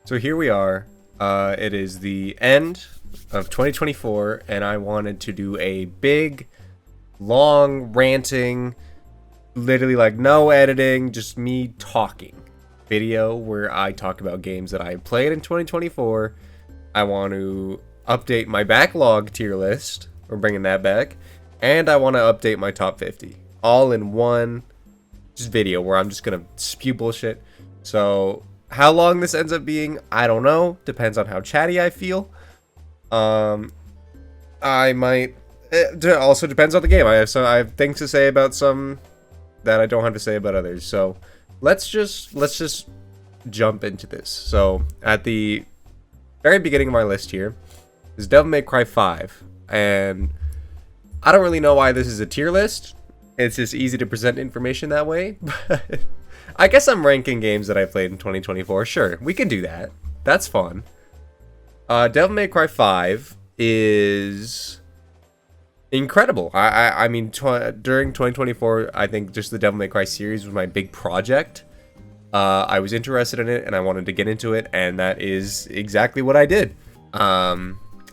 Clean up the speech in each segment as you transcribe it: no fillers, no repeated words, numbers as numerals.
So here we are. It is the end of 2024, and I wanted to do a big, long, ranting, literally like no editing, just me talking video where I talk about games that I played in 2024. I want to update my backlog tier list. We're bringing that back. And I want to update my top 50. All in one just video where I'm just going to spew bullshit. So how long this ends up being, I don't know. Depends on how chatty I feel. I might. It also depends on the game. I have things to say about some that I don't have to say about others. So let's just jump into this. So at the very beginning of my list here is Devil May Cry 5, and I don't really know why this is a tier list. It's just easy to present information that way. But I guess I'm ranking games that I played in 2024. Sure, we can do that. That's fun. Devil May Cry 5 is incredible. I mean, during 2024, I think just the Devil May Cry series was my big project. I was interested in it, and I wanted to get into it, and that is exactly what I did.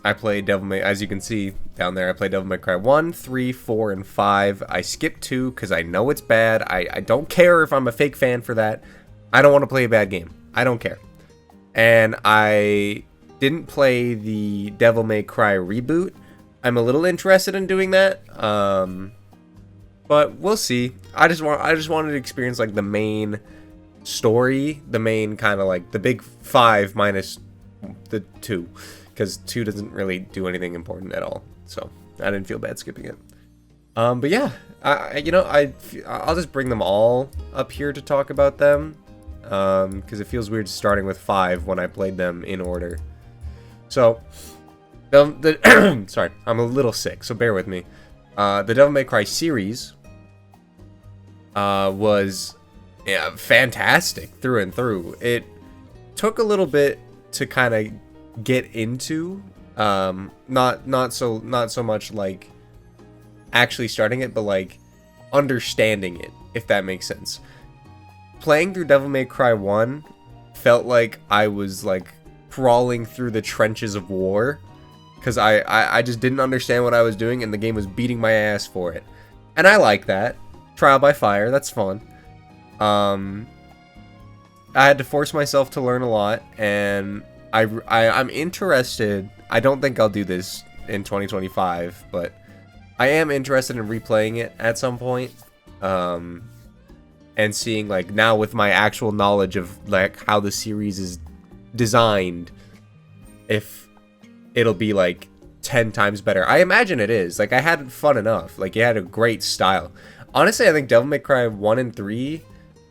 I played Devil May, as you can see down there, I played Devil May Cry 1, 3, 4, and 5. I skipped 2 because I know it's bad. I don't care if I'm a fake fan for that. I don't want to play a bad game. I don't care. And I didn't play the Devil May Cry reboot. I'm a little interested in doing that. But we'll see. I just wanted to experience like the main story, the main kind of like the big 5 minus the 2. Because 2 doesn't really do anything important at all, so I didn't feel bad skipping it. But yeah, I'll just bring them all up here to talk about them, because it feels weird starting with 5 when I played them in order. So, sorry, I'm a little sick, so bear with me. The Devil May Cry series was fantastic through and through. It took a little bit to kind of get into, not so much like actually starting it, but like understanding it, if that makes sense. Playing through Devil May Cry 1 felt like I was like crawling through the trenches of war, because I just didn't understand what I was doing, and the game was beating my ass for it, and I like that. Trial by fire, that's fun. I had to force myself to learn a lot, and I'm interested. I don't think I'll do this in 2025, but I am interested in replaying it at some point, and seeing like now with my actual knowledge of like how the series is designed, if it'll be like 10 times better. I imagine it is. Like, I had fun enough. Like, it had a great style. Honestly, I think Devil May Cry 1 and 3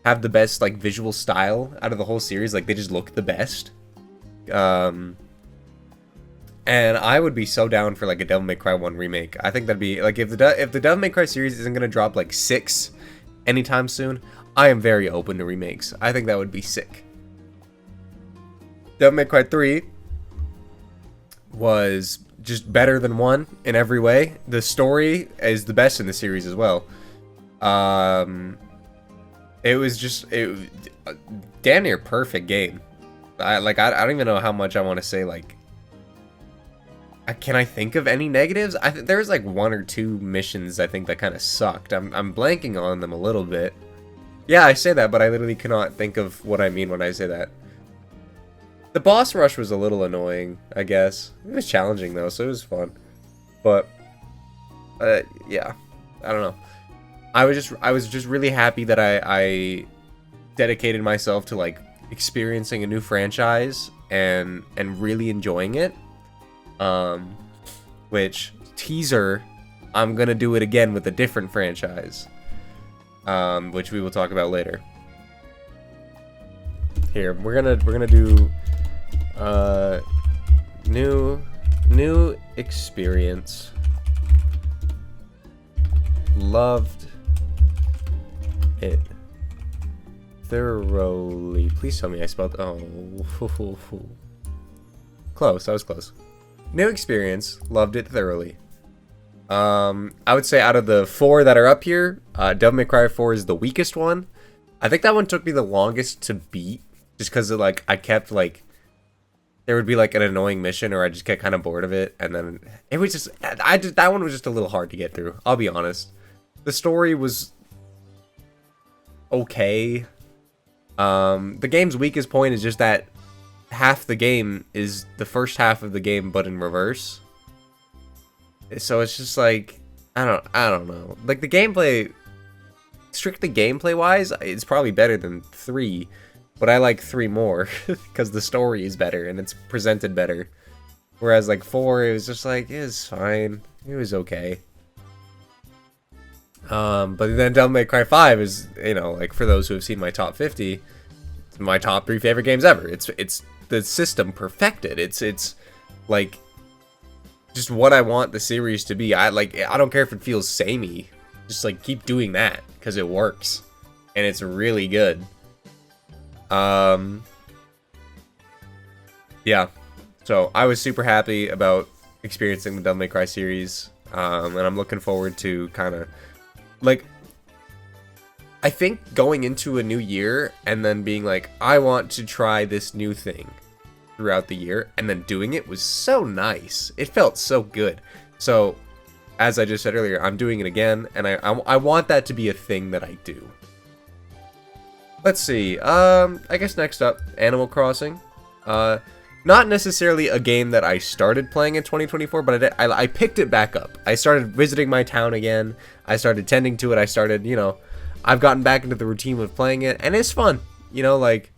have the best like visual style out of the whole series. Like, they just look the best. And I would be so down for like a Devil May Cry 1 remake. I think that'd be like, if the Devil May Cry series isn't gonna drop like 6 anytime soon, I am very open to remakes. I think that would be sick. Devil May Cry 3 was just better than 1 in every way. The story is the best in the series as well. It was just damn near perfect game. I don't even know how much I want to say. Like, can I think of any negatives? There's like 1 or 2 missions I think that kind of sucked. I'm blanking on them a little bit. Yeah, I say that, but I literally cannot think of what I mean when I say that. The boss rush was a little annoying, I guess. It was challenging though, so it was fun. But yeah, I don't know. I was just really happy that I dedicated myself to like experiencing a new franchise and really enjoying it. Which, teaser, I'm gonna do it again with a different franchise, which we will talk about later. Here, we're gonna do new experience. Loved it thoroughly. Please tell me I spelled. Oh, close. I was close. New experience. Loved it thoroughly. I would say out of the 4 that are up here, Devil May Cry 4 is the weakest one. I think that one took me the longest to beat, just because like I kept like there would be like an annoying mission, or I just get kind of bored of it, and then it was just that one was just a little hard to get through. I'll be honest. The story was okay. The game's weakest point is just that half the game is the first half of the game, but in reverse. So it's just like I don't know. Like the gameplay, strictly gameplay wise, it's probably better than 3. But I like 3 more because the story is better and it's presented better. Whereas like 4, it was just like, it was fine. It was okay. But then Devil May Cry 5 is, you know, like for those who have seen my top 50, it's my top 3 favorite games ever. It's the system perfected. It's like just what I want the series to be. I don't care if it feels samey. Just like keep doing that because it works and it's really good. Yeah, so I was super happy about experiencing the Devil May Cry series, and I'm looking forward to kind of, like, I think going into a new year and then being like, I want to try this new thing throughout the year, and then doing it was so nice. It felt so good. So, as I just said earlier, I'm doing it again, and I want that to be a thing that I do. Let's see, I guess next up, Animal Crossing. Not necessarily a game that I started playing in 2024, but I picked it back up. I started visiting my town again. I started tending to it. I started, you know, I've gotten back into the routine of playing it, and it's fun. You know, like,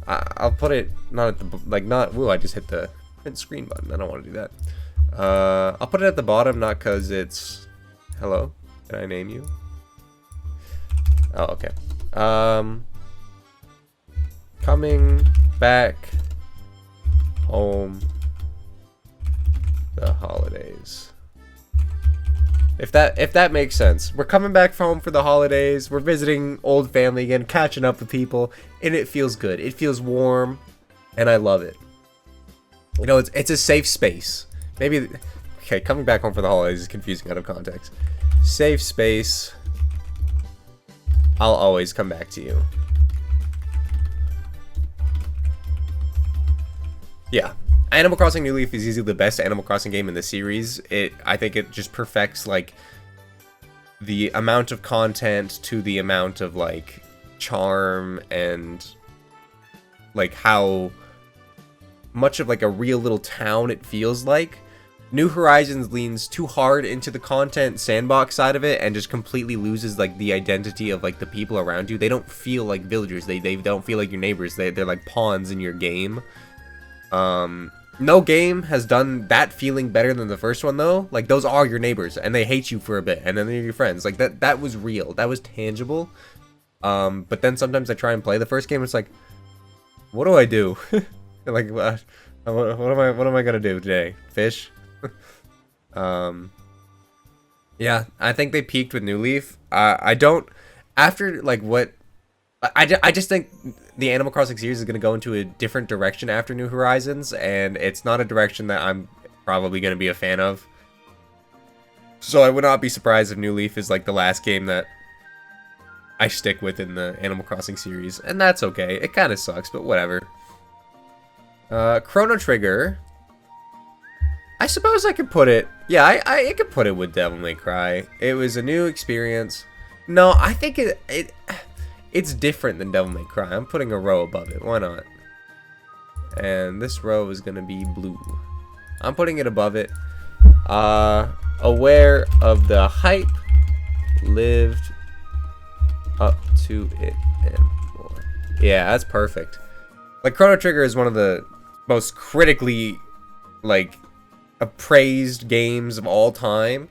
I'll put it not at the, like, not, woo, I just hit the print screen button. I don't want to do that. I'll put it at the bottom, not because it's, hello, can I name you? Oh, okay. Coming back home the holidays. If that makes sense. We're coming back home for the holidays. We're visiting old family again, catching up with people, and it feels good. It feels warm, and I love it. You know, it's a safe space. Maybe, okay, coming back home for the holidays is confusing out of context. Safe space. I'll always come back to you. Yeah, Animal Crossing New Leaf is easily the best Animal Crossing game in the series. I think it just perfects, like, the amount of content to the amount of, like, charm and, like, how much of, like, a real little town it feels like. New Horizons leans too hard into the content sandbox side of it and just completely loses, like, the identity of, like, the people around you. They don't feel like villagers. They don't feel like your neighbors. They're like pawns in your game. No game has done that feeling better than the first one, though. Like, those are your neighbors, and they hate you for a bit, and then they're your friends. Like, that was real. That was tangible. But then sometimes I try and play the first game, it's like, what do I do? Like, what am I gonna do today? Fish? Yeah, I think they peaked with New Leaf. I don't, after, like, what, I just think the Animal Crossing series is going to go into a different direction after New Horizons, and it's not a direction that I'm probably going to be a fan of. So I would not be surprised if New Leaf is like the last game that I stick with in the Animal Crossing series, and that's okay. It kind of sucks, but whatever. Chrono Trigger. I suppose I could put it, yeah, I could put it with Devil May Cry. It was a new experience. No, I think it's different than Devil May Cry. I'm putting a row above it. Why not? And this row is going to be blue. I'm putting it above it. Aware of the hype, lived up to it and more. Yeah, that's perfect. Like, Chrono Trigger is one of the most critically, like, appraised games of all time.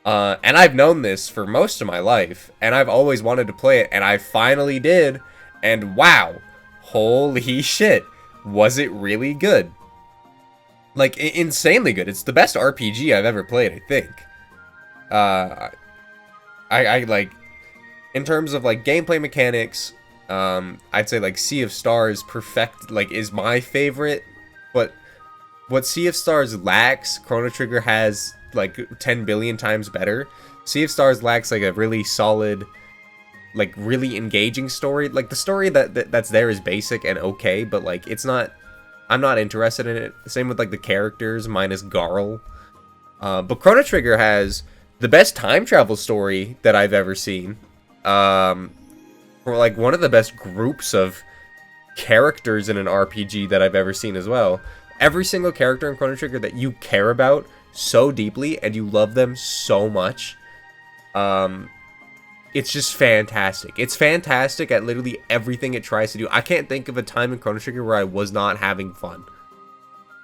And I've known this for most of my life, and I've always wanted to play it, and I finally did, and wow, holy shit, was it really good. Like, insanely good. It's the best RPG I've ever played, I think. I like, in terms of, like, gameplay mechanics, I'd say, like, Sea of Stars is my favorite, but what Sea of Stars lacks, Chrono Trigger has, like, 10 billion times better. Sea of Stars lacks, like, a really solid, like, really engaging story. Like, the story that's there is basic and okay, but, like, it's not, I'm not interested in it. Same with like the characters, minus Garl. But Chrono Trigger has the best time travel story that I've ever seen. For like one of the best groups of characters in an RPG that I've ever seen as well. Every single character in Chrono Trigger that you care about so deeply and you love them so much. It's just fantastic. It's fantastic at literally everything it tries to do. I can't think of a time in Chrono Trigger where I was not having fun.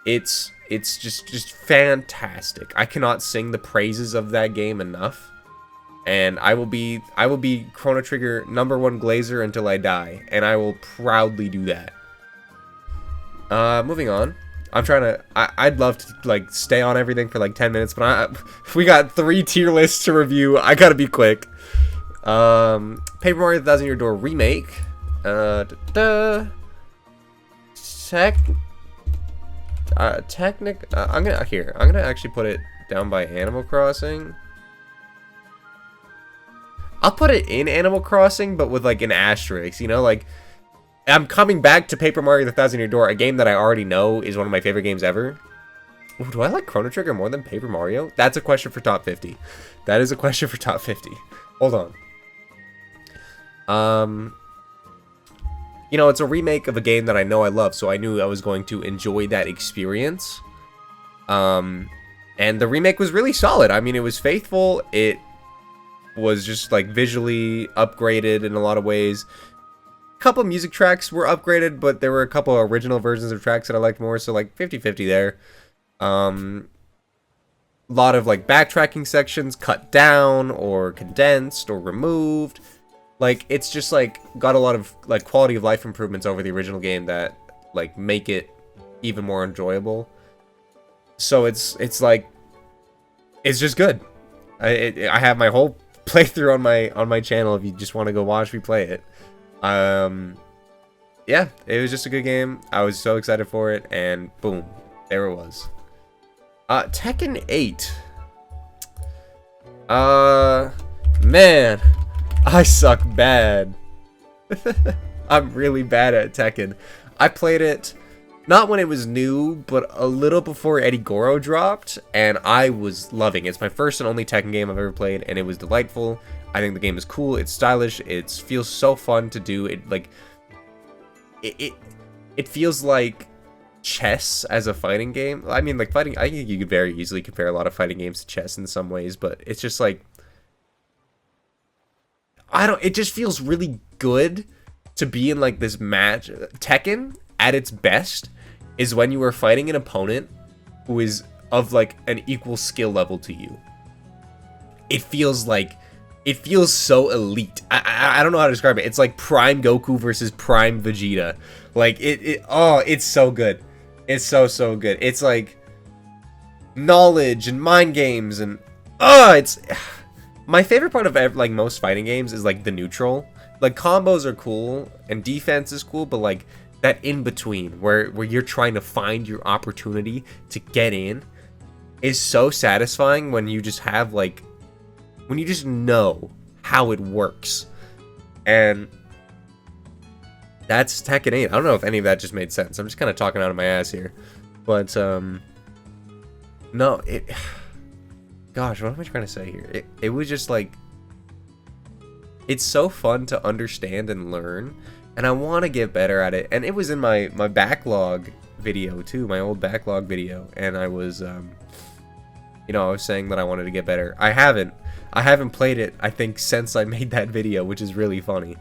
It's just fantastic. I cannot sing the praises of that game enough. And I will be Chrono Trigger #1 Glazer until I die, and I will proudly do that. Moving on. I'm trying to. I'd love to like stay on everything for like 10 minutes, but we got 3 tier lists to review. I gotta be quick. Paper Mario: The Thousand Year Door remake. I'm gonna actually put it down by Animal Crossing. I'll put it in Animal Crossing, but with like an asterisk, you know, like I'm coming back to Paper Mario: The Thousand Year Door, a game that I already know is one of my favorite games ever. Ooh, do I like Chrono Trigger more than Paper Mario? That's a question for top 50. That is a question for top 50. Hold on. You know, it's a remake of a game that I know I love, so I knew I was going to enjoy that experience. And the remake was really solid. I mean, it was faithful. It was just like visually upgraded in a lot of ways. A couple music tracks were upgraded, but there were a couple original versions of tracks that I liked more, so like 50-50 there. A lot of like backtracking sections cut down or condensed or removed. Like, it's just like got a lot of like quality of life improvements over the original game that like make it even more enjoyable. So it's like it's just good. I have my whole playthrough on my channel if you just want to go watch me play it. Yeah, it was just a good game. I was so excited for it, and boom, there it was. Tekken 8. Man, I suck bad. I'm really bad at Tekken. I played it not when it was new, but a little before Eddie Goro dropped, and I was loving it. It's my first and only Tekken game I've ever played, and it was delightful. I think the game is cool. It's stylish. It feels so fun to do. It like it feels like chess as a fighting game. I mean, like fighting. I think you could very easily compare a lot of fighting games to chess in some ways, but it's just like it just feels really good to be in like this match. Tekken at its best is when you are fighting an opponent who is of like an equal skill level to you. It feels so elite. I don't know how to describe it. It's like Prime Goku versus Prime Vegeta. Like it's so good. It's so good. It's like knowledge and mind games and it's my favorite part of like most fighting games is like the neutral. Like combos are cool and defense is cool, but like that in between where you're trying to find your opportunity to get in is so satisfying when you just have like when you just know how it works. And that's Tekken 8. I don't know if any of that just made sense. I'm just kind of talking out of my ass here. But no, gosh, what am I trying to say here? It was just like it's so fun to understand and learn, and I want to get better at it. And it was in my backlog video too, my old backlog video, and I was you know, I was saying that I wanted to get better. I haven't played it, I think, since I made that video, which is really funny.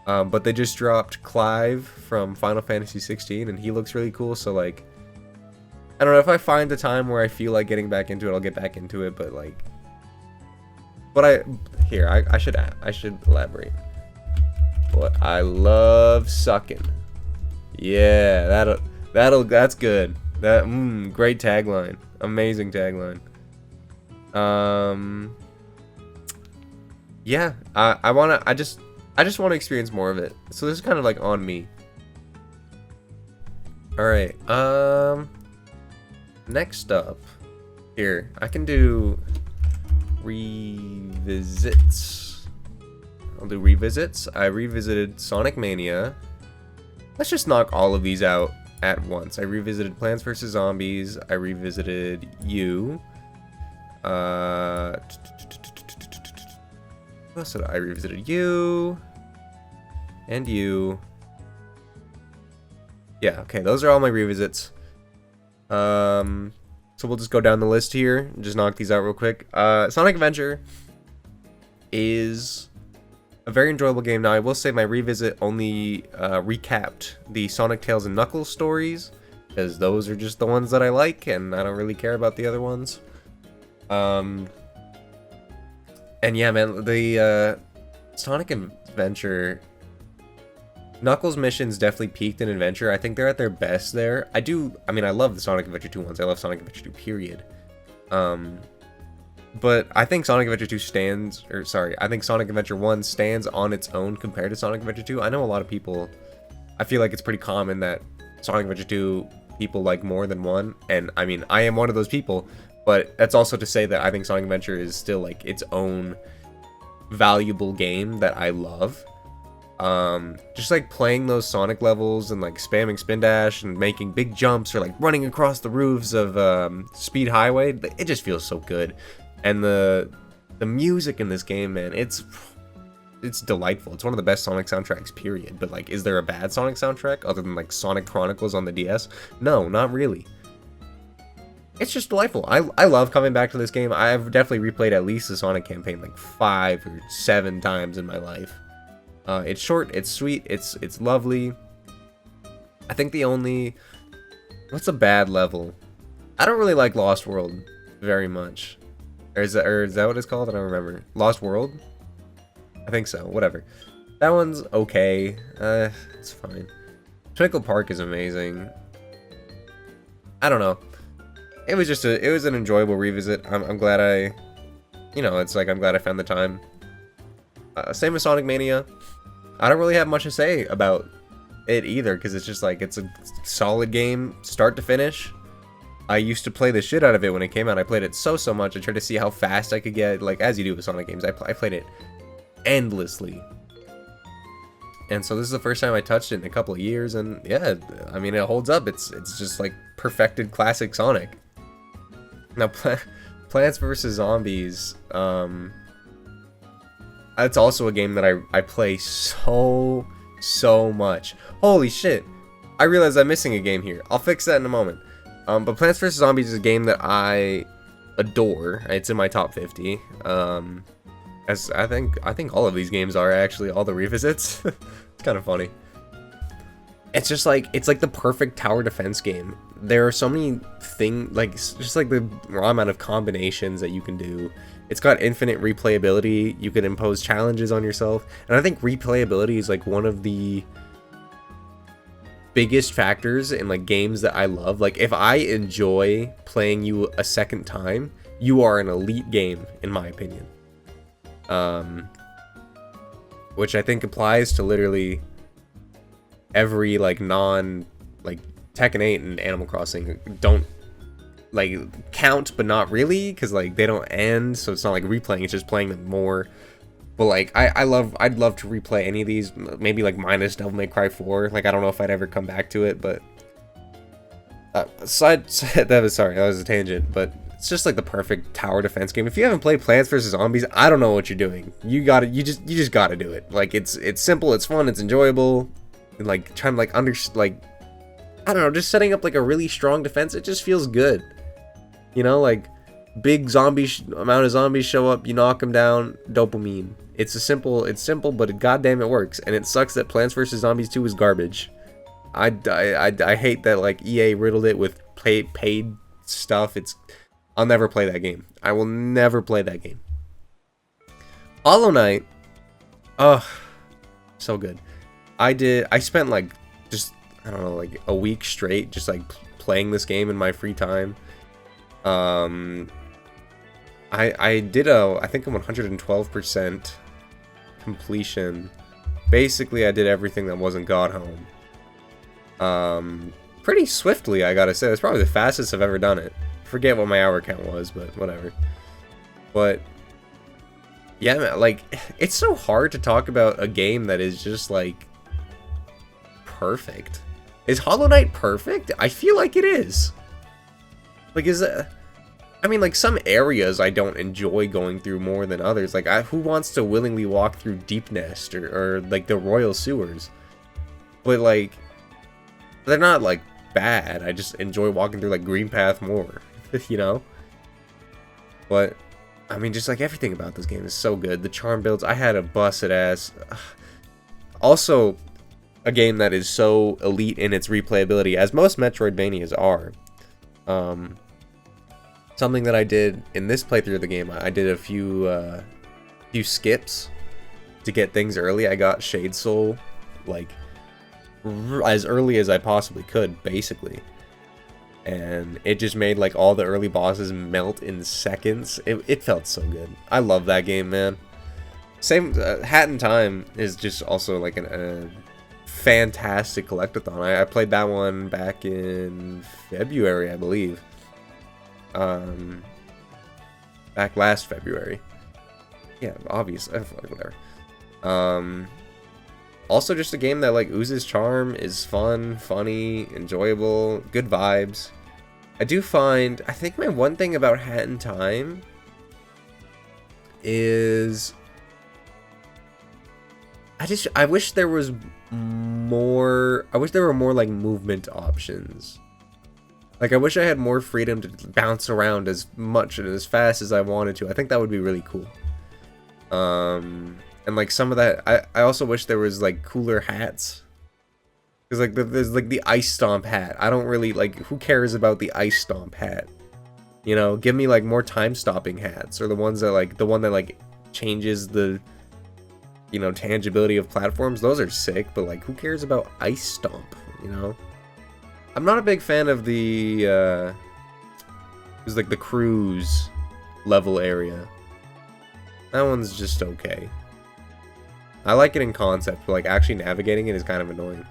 But they just dropped Clive from Final Fantasy 16, and he looks really cool, so like I don't know, if I find a time where I feel like getting back into it, I'll get back into it, but like I should elaborate. But I love sucking. Yeah, that's good. Great tagline. Amazing tagline. Yeah, I just want to experience more of it. So this is kind of like on me. All right. Next up, here I can do revisits. I'll do revisits. I revisited Sonic Mania. Let's just knock all of these out at once. I revisited Plants vs. Zombies. I revisited you. What else did I revisited? You. And you. Yeah, okay, those are all my revisits. So we'll just go down the list here and just knock these out real quick. Sonic Adventure is a very enjoyable game. Now, I will say my revisit only recapped the Sonic, Tails, and Knuckles stories, because those are just the ones that I like, and I don't really care about the other ones. And yeah, man, the Sonic Adventure... Knuckles missions definitely peaked in Adventure. I think they're at their best there. I mean, I love the Sonic Adventure 2 ones. I love Sonic Adventure 2, period. But I think Sonic Adventure 2 stands, or sorry, I think Sonic Adventure 1 stands on its own compared to Sonic Adventure 2. I know a lot of people, I feel like it's pretty common that Sonic Adventure 2 people like more than one. And I mean, I am one of those people, but that's also to say that I think Sonic Adventure is still like its own valuable game that I love. Just like playing those Sonic levels and like spamming spin dash and making big jumps or like running across the roofs of Speed Highway, it just feels so good. And the music in this game, man, it's delightful. It's one of the best Sonic soundtracks, period. But like, is there a bad Sonic soundtrack other than like Sonic Chronicles on the DS? No, not really. It's just delightful. I love coming back to this game. I've definitely replayed at least the Sonic campaign like 5 or 7 times in my life. It's short, it's sweet, it's lovely. I think the only... What's a bad level? I don't really like Lost World very much. Or is that what it's called? I don't remember. Lost World? I think so, whatever. That one's okay. It's fine. Twinkle Park is amazing. I don't know. It was just it was an enjoyable revisit. I'm glad I... You know, it's like I'm glad I found the time. Same with Sonic Mania. I don't really have much to say about it either, because it's just like, it's a solid game, start to finish. I used to play the shit out of it when it came out. I played it so much. I tried to see how fast I could get, like, as you do with Sonic games. I played it endlessly. And so this is the first time I touched it in a couple of years, and yeah, I mean, it holds up. It's just like perfected classic Sonic. Now, Plants vs. Zombies, it's also a game that I play so much. Holy shit. I realize I'm missing a game here. I'll fix that in a moment. But Plants vs. Zombies is a game that I adore. It's in my top 50. As I think all of these games are, actually, all the revisits. It's kind of funny. It's just like, it's like the perfect tower defense game. There are so many things, like, just like the raw amount of combinations that you can do. It's got infinite replayability. You can impose challenges on yourself. And I think replayability is like one of the biggest factors in like games that I love. Like, if I enjoy playing you a second time, you are an elite game, in my opinion. Which I think applies to literally every like like Tekken 8 and Animal Crossing don't like count, but not really, because like they don't end, so it's not like replaying, it's just playing them more. But like I'd love to replay any of these, maybe like minus Devil May Cry 4. Like, I don't know if I'd ever come back to it, but sorry, that was a tangent. But it's just like the perfect tower defense game. If you haven't played Plants vs. Zombies, I don't know what you're doing. You just gotta do it. Like, it's simple, it's fun, it's enjoyable, and like trying to like I don't know, just setting up like a really strong defense. It just feels good. You know, like, big amount of zombies show up, you knock them down, dopamine. It's simple, but goddamn it works. And it sucks that Plants vs. Zombies 2 is garbage. I hate that like EA riddled it with paid stuff. I'll never play that game. I will never play that game. Hollow Knight, so good. I spent like just, I don't know, like a week straight just like playing this game in my free time. I did I think a 112% completion. Basically, I did everything that wasn't God Home. Pretty swiftly, I gotta say. That's probably the fastest I've ever done it. Forget what my hour count was, but whatever. But yeah, man, like, it's so hard to talk about a game that is just like perfect. Is Hollow Knight perfect? I feel like it is. Like, is it... I mean, like, some areas I don't enjoy going through more than others. Like, who wants to willingly walk through Deep Nest or, like, the Royal Sewers? But, like, they're not, like, bad. I just enjoy walking through, like, Green Path more, you know? But, I mean, just, like, everything about this game is so good. The charm builds, I had a busted ass. Also, a game that is so elite in its replayability, as most Metroidvanias are. Something that I did in this playthrough of the game, I did a few skips to get things early. I got Shade Soul, like, as early as I possibly could, basically. And it just made, like, all the early bosses melt in seconds. It felt so good. I love that game, man. Same, Hat in Time is just also, like, a fantastic collectathon. I played that one back in February, I believe. Back last February. Yeah, obviously, whatever. Also just a game that, like, oozes charm, is fun, funny, enjoyable, good vibes. I think my one thing about Hat in Time is I wish there was more, there were more, like, movement options. Like, I wish I had more freedom to bounce around as much and as fast as I wanted to. I think that would be really cool. And, like, some of that... I also wish there was, like, cooler hats. Because, like, there's, like, the Ice Stomp hat. I don't really, like... Who cares about the Ice Stomp hat? You know? Give me, like, more time-stopping hats. Or the ones that, like... The one that, like, changes the... You know, tangibility of platforms. Those are sick. But, like, who cares about Ice Stomp? You know? I'm not a big fan of the, it was like the cruise level area. That one's just okay. I like it in concept, but, like, actually navigating it is kind of annoying.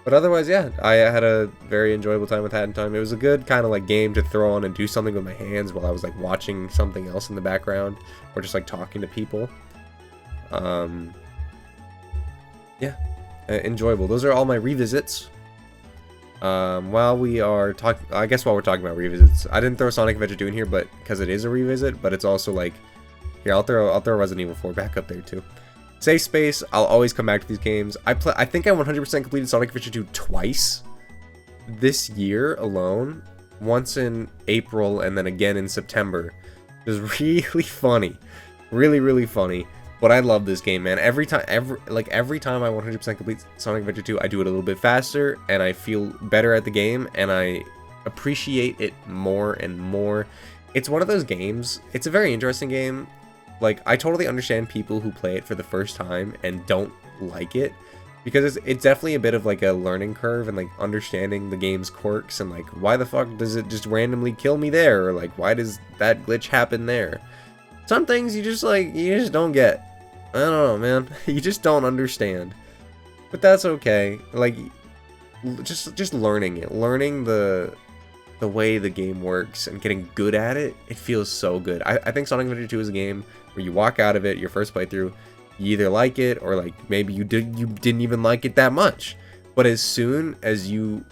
But otherwise, yeah, I had a very enjoyable time with Hat in Time. It was a good kind of, like, game to throw on and do something with my hands while I was, like, watching something else in the background, or just, like, talking to people. Yeah, enjoyable. Those are all my revisits. While we're talking about revisits, I didn't throw Sonic Adventure 2 in here, but because it is a revisit, but it's also, like, here, I'll throw Resident Evil 4 back up there too. Safe space, I'll always come back to these games. I think I 100% completed Sonic Adventure 2 twice this year alone, once in April and then again in September. It was really funny, really funny. But I love this game, man. Every time I 100% complete Sonic Adventure 2, I do it a little bit faster, and I feel better at the game, and I appreciate it more and more. It's one of those games, it's a very interesting game. Like, I totally understand people who play it for the first time and don't like it, because it's definitely a bit of, like, a learning curve, and, like, understanding the game's quirks, and, like, why the fuck does it just randomly kill me there, or, like, why does that glitch happen there? Some things you just don't get. I don't know, man. You just don't understand. But that's okay. Like, just learning it. Learning the way the game works and getting good at it, it feels so good. I think Sonic Adventure 2 is a game where you walk out of it, your first playthrough, you either like it or, like, maybe you didn't even like it that much. But as soon as you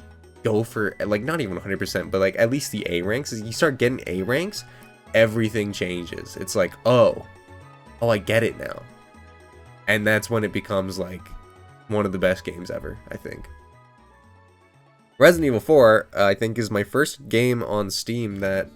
go for, like, not even 100%, but, like, at least the A ranks, as you start getting A ranks, everything changes. It's like, oh, I get it now. And that's when it becomes, like, one of the best games ever, I think. Resident Evil 4, I think, is my first game on Steam that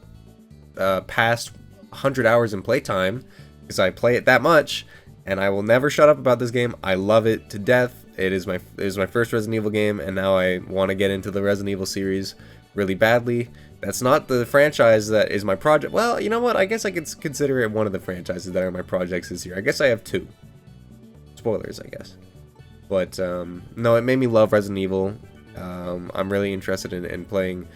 passed 100 hours in playtime, because I play it that much, and I will never shut up about this game. I love it to death. It is my first Resident Evil game, and now I want to get into the Resident Evil series really badly. That's not the franchise that is my project. Well, you know what? I guess I could consider it one of the franchises that are my projects this year. I guess I have two. Spoilers, I guess. But, no, it made me love Resident Evil. I'm really interested in playing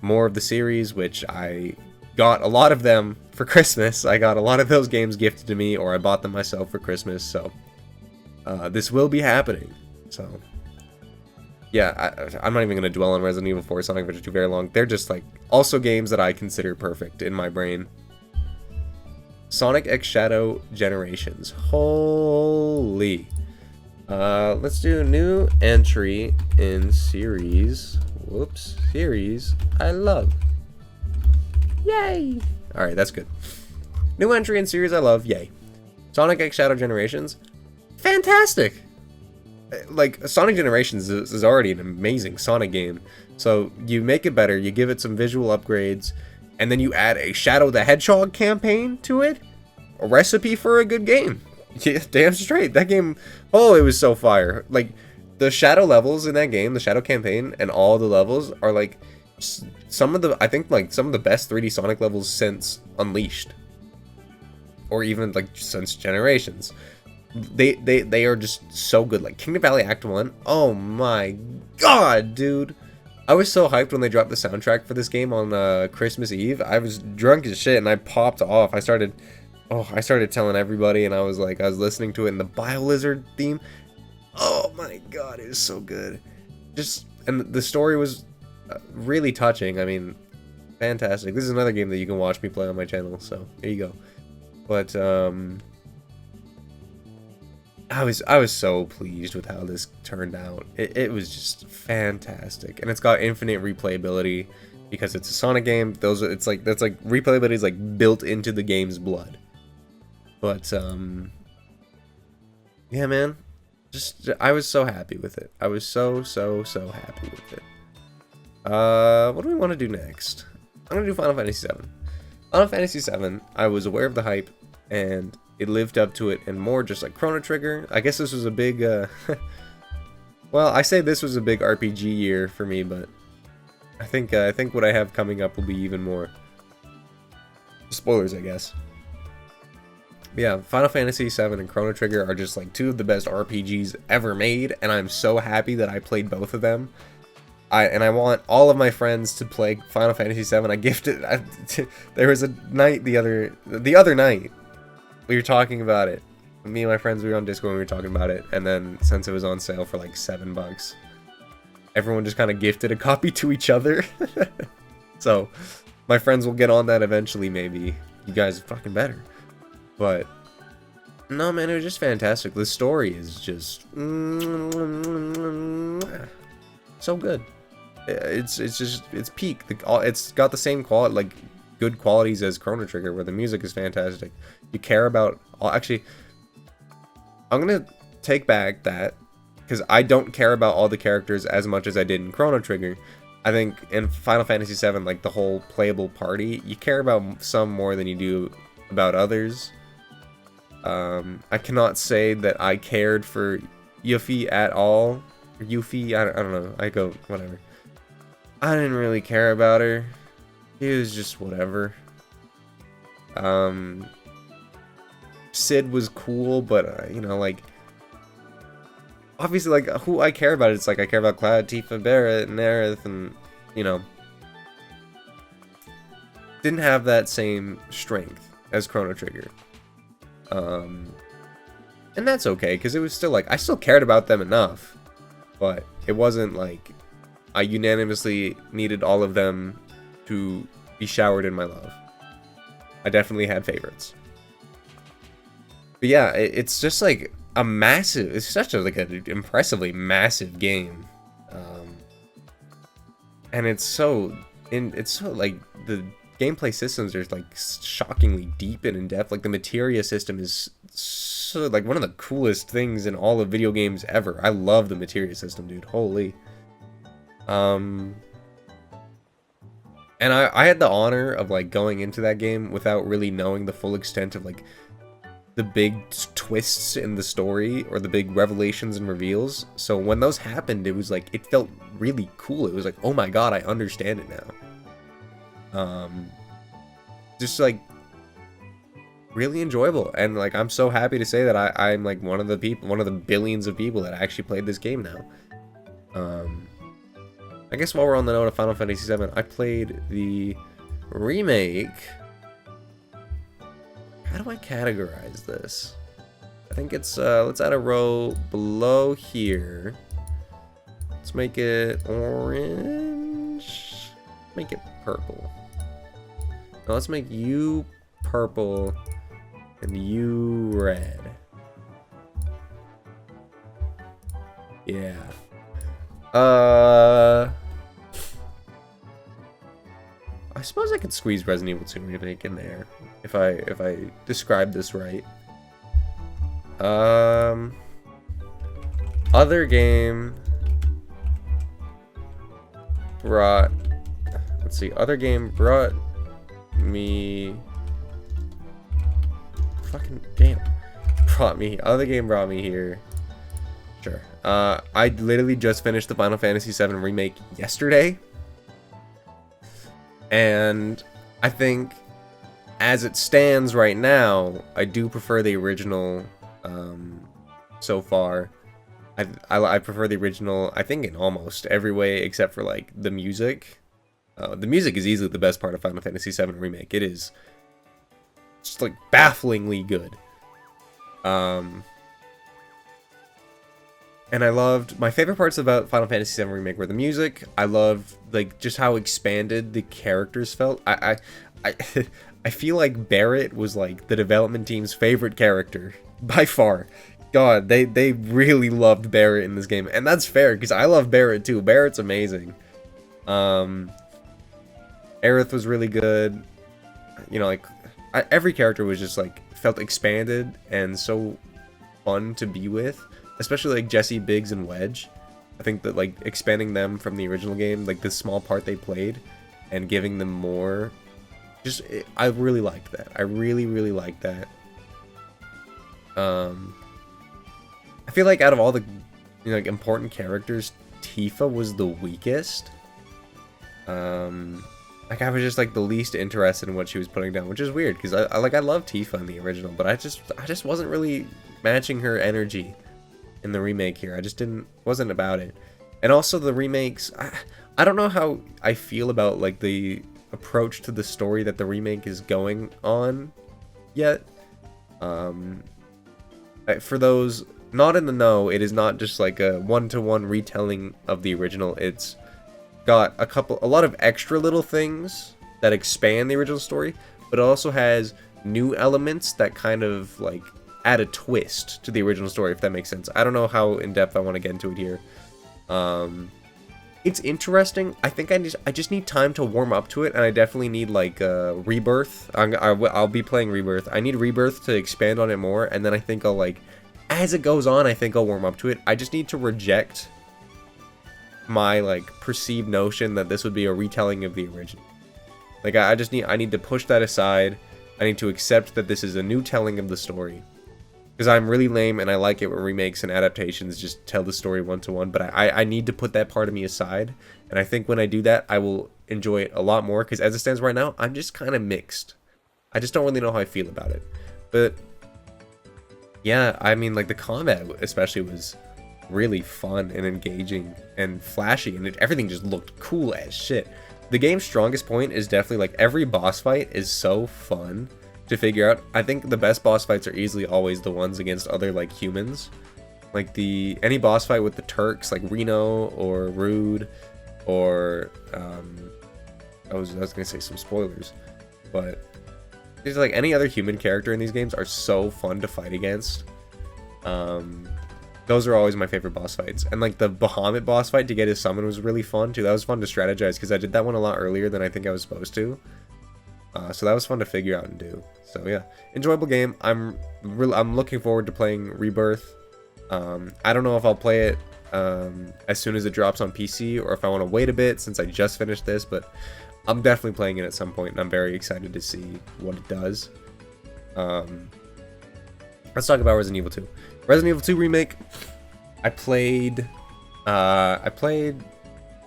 more of the series, which I got a lot of them for Christmas. I got a lot of those games gifted to me, or I bought them myself for Christmas, so this will be happening. So, yeah, I'm not even going to dwell on Resident Evil 4 Sonic Adventure 2 very long. They're just, like, also games that I consider perfect in my brain. Sonic X Shadow Generations. Holy. Let's do a new entry in series. Whoops, series I love. Yay! Alright, that's good. New entry in series I love, yay. Sonic X Shadow Generations, fantastic! Like, Sonic Generations is already an amazing Sonic game. So, you make it better, you give it some visual upgrades, and then you add a Shadow the Hedgehog campaign to it? A recipe for a good game. Yeah, damn straight. That game, oh, it was so fire. Like, the Shadow levels in that game, the Shadow campaign, and all the levels are like, some of the, I think, like, some of the best 3D Sonic levels since Unleashed. Or even, like, since Generations. They are just so good. Like, Kingdom Valley Act 1, oh my god, dude. I was so hyped when they dropped the soundtrack for this game on Christmas Eve. I was drunk as shit, and I popped off. I started telling everybody, and I was listening to it in the BioLizard theme. Oh my god, it was so good. And the story was really touching. I mean, fantastic. This is another game that you can watch me play on my channel, so there you go. But I was so pleased with how this turned out. It was just fantastic, and it's got infinite replayability because it's a Sonic game. That's like replayability is like built into the game's blood. But yeah, man, I was so happy with it. I was so happy with it. What do we want to do next? I'm gonna do Final Fantasy VII. Final Fantasy VII, I was aware of the hype, and it lived up to it, and more just like Chrono Trigger. I guess this was a big, well, I say this was a big RPG year for me, but I think what I have coming up will be even more. Spoilers, I guess. But yeah, Final Fantasy VII and Chrono Trigger are just like two of the best RPGs ever made, and I'm so happy that I played both of them. I want all of my friends to play Final Fantasy VII. I gifted. There was a night the other night. We were talking about it. Me and my friends, we were on Discord and we were talking about it. And then, since it was on sale for like $7, everyone just kind of gifted a copy to each other. So, my friends will get on that eventually, maybe. You guys are fucking better. But, no, man, it was just fantastic. The story is just so good. It's peak. It's got the same quality, like, good qualities as Chrono Trigger, where the music is fantastic. You care about... Actually, I'm going to take back that, because I don't care about all the characters as much as I did in Chrono Trigger. I think in Final Fantasy VII, like, the whole playable party, you care about some more than you do about others. I cannot say that I cared for Yuffie at all. Or Yuffie, I don't know. I go, whatever. I didn't really care about her. It was just whatever. Sid was cool, but, you know, like, obviously, like, who I care about, it's like, I care about Cloud, Tifa, Barret, and Aerith, and, you know, didn't have that same strength as Chrono Trigger. And that's okay, because it was still, like, I still cared about them enough, but it wasn't, like, I unanimously needed all of them to be showered in my love. I definitely had favorites. But yeah, it's just like a massive, it's such a, like, an impressively massive game. And it's so like, the gameplay systems are like shockingly deep and in depth. Like, the materia system is so, like, one of the coolest things in all of video games ever. I love the materia system, dude. Holy. And I had the honor of, like, going into that game without really knowing the full extent of, like, the big twists in the story or the big revelations and reveals. So when those happened, it was like, it felt really cool. It was like, oh my god, I understand it now. Just, like, really enjoyable. And, like, I'm so happy to say that I'm like one of the billions of people that actually played this game now. I guess while we're on the note of Final Fantasy VII, I played the remake. How do I categorize this? I think it's, let's add a row below here. Let's make it orange. Make it purple. Now let's make you purple and you red. Yeah. I suppose I could squeeze Resident Evil 2 Remake in there if I describe this right. Other game brought, let's see, other game brought me, fucking damn, other game brought me here. Sure. I literally just finished the Final Fantasy VII Remake yesterday. And I think, as it stands right now, I do prefer the original, so far. I prefer the original, I think, in almost every way, except for, like, the music. The music is easily the best part of Final Fantasy VII Remake. It is just, like, bafflingly good. And I loved, my favorite parts about Final Fantasy VII Remake were the music. I loved, like, just how expanded the characters felt. I feel like Barrett was, like, the development team's favorite character, by far. God, they really loved Barrett in this game. And that's fair, because I love Barrett, too. Barrett's amazing. Aerith was really good. You know, like, every character was just, like, felt expanded and so fun to be with. Especially, like, Jesse, Biggs, and Wedge. I think that, like, expanding them from the original game, like, the small part they played, and giving them more, I really liked that. I really, really liked that. I feel like out of all the, you know, like, important characters, Tifa was the weakest. Like, I was just, like, the least interested in what she was putting down, which is weird, because I love Tifa in the original, but I just wasn't really matching her energy in the remake here. I just wasn't about it. And also the remakes, I don't know how I feel about, like, the approach to the story that the remake is going on yet. For those not in the know, it is not just like a one-to-one retelling of the original. It's got a lot of extra little things that expand the original story, but it also has new elements that kind of, like, add a twist to the original story, if that makes sense. I don't know how in-depth I want to get into it here. It's interesting. I think I just need time to warm up to it, and I definitely need, like, Rebirth. I'll be playing Rebirth. I need Rebirth to expand on it more, and then I think I'll, like, as it goes on, I think I'll warm up to it. I just need to reject my, like, perceived notion that this would be a retelling of the original. Like, I need to push that aside. I need to accept that this is a new telling of the story. Because I'm really lame, and I like it when remakes and adaptations just tell the story one-to-one, but I need to put that part of me aside, and I think when I do that, I will enjoy it a lot more, because as it stands right now, I'm just kind of mixed. I just don't really know how I feel about it. But, yeah, I mean, like, the combat especially was really fun and engaging and flashy, and everything just looked cool as shit. The game's strongest point is definitely, like, every boss fight is so fun to figure out. I think the best boss fights are easily always the ones against other, like, humans. Like, any boss fight with the Turks, like Reno or Rude, or I was gonna say some spoilers, but it's like any other human character in these games are so fun to fight against. Those are always my favorite boss fights. And, like, the Bahamut boss fight to get his summon was really fun too. That was fun to strategize, because I did that one a lot earlier than I think I was supposed to. So that was fun to figure out and do. So yeah, enjoyable game. I'm looking forward to playing Rebirth. I don't know if I'll play it as soon as it drops on PC, or if I want to wait a bit since I just finished this, but I'm definitely playing it at some point, and I'm very excited to see what it does. Let's talk about Resident Evil 2. Resident Evil 2 Remake. I played.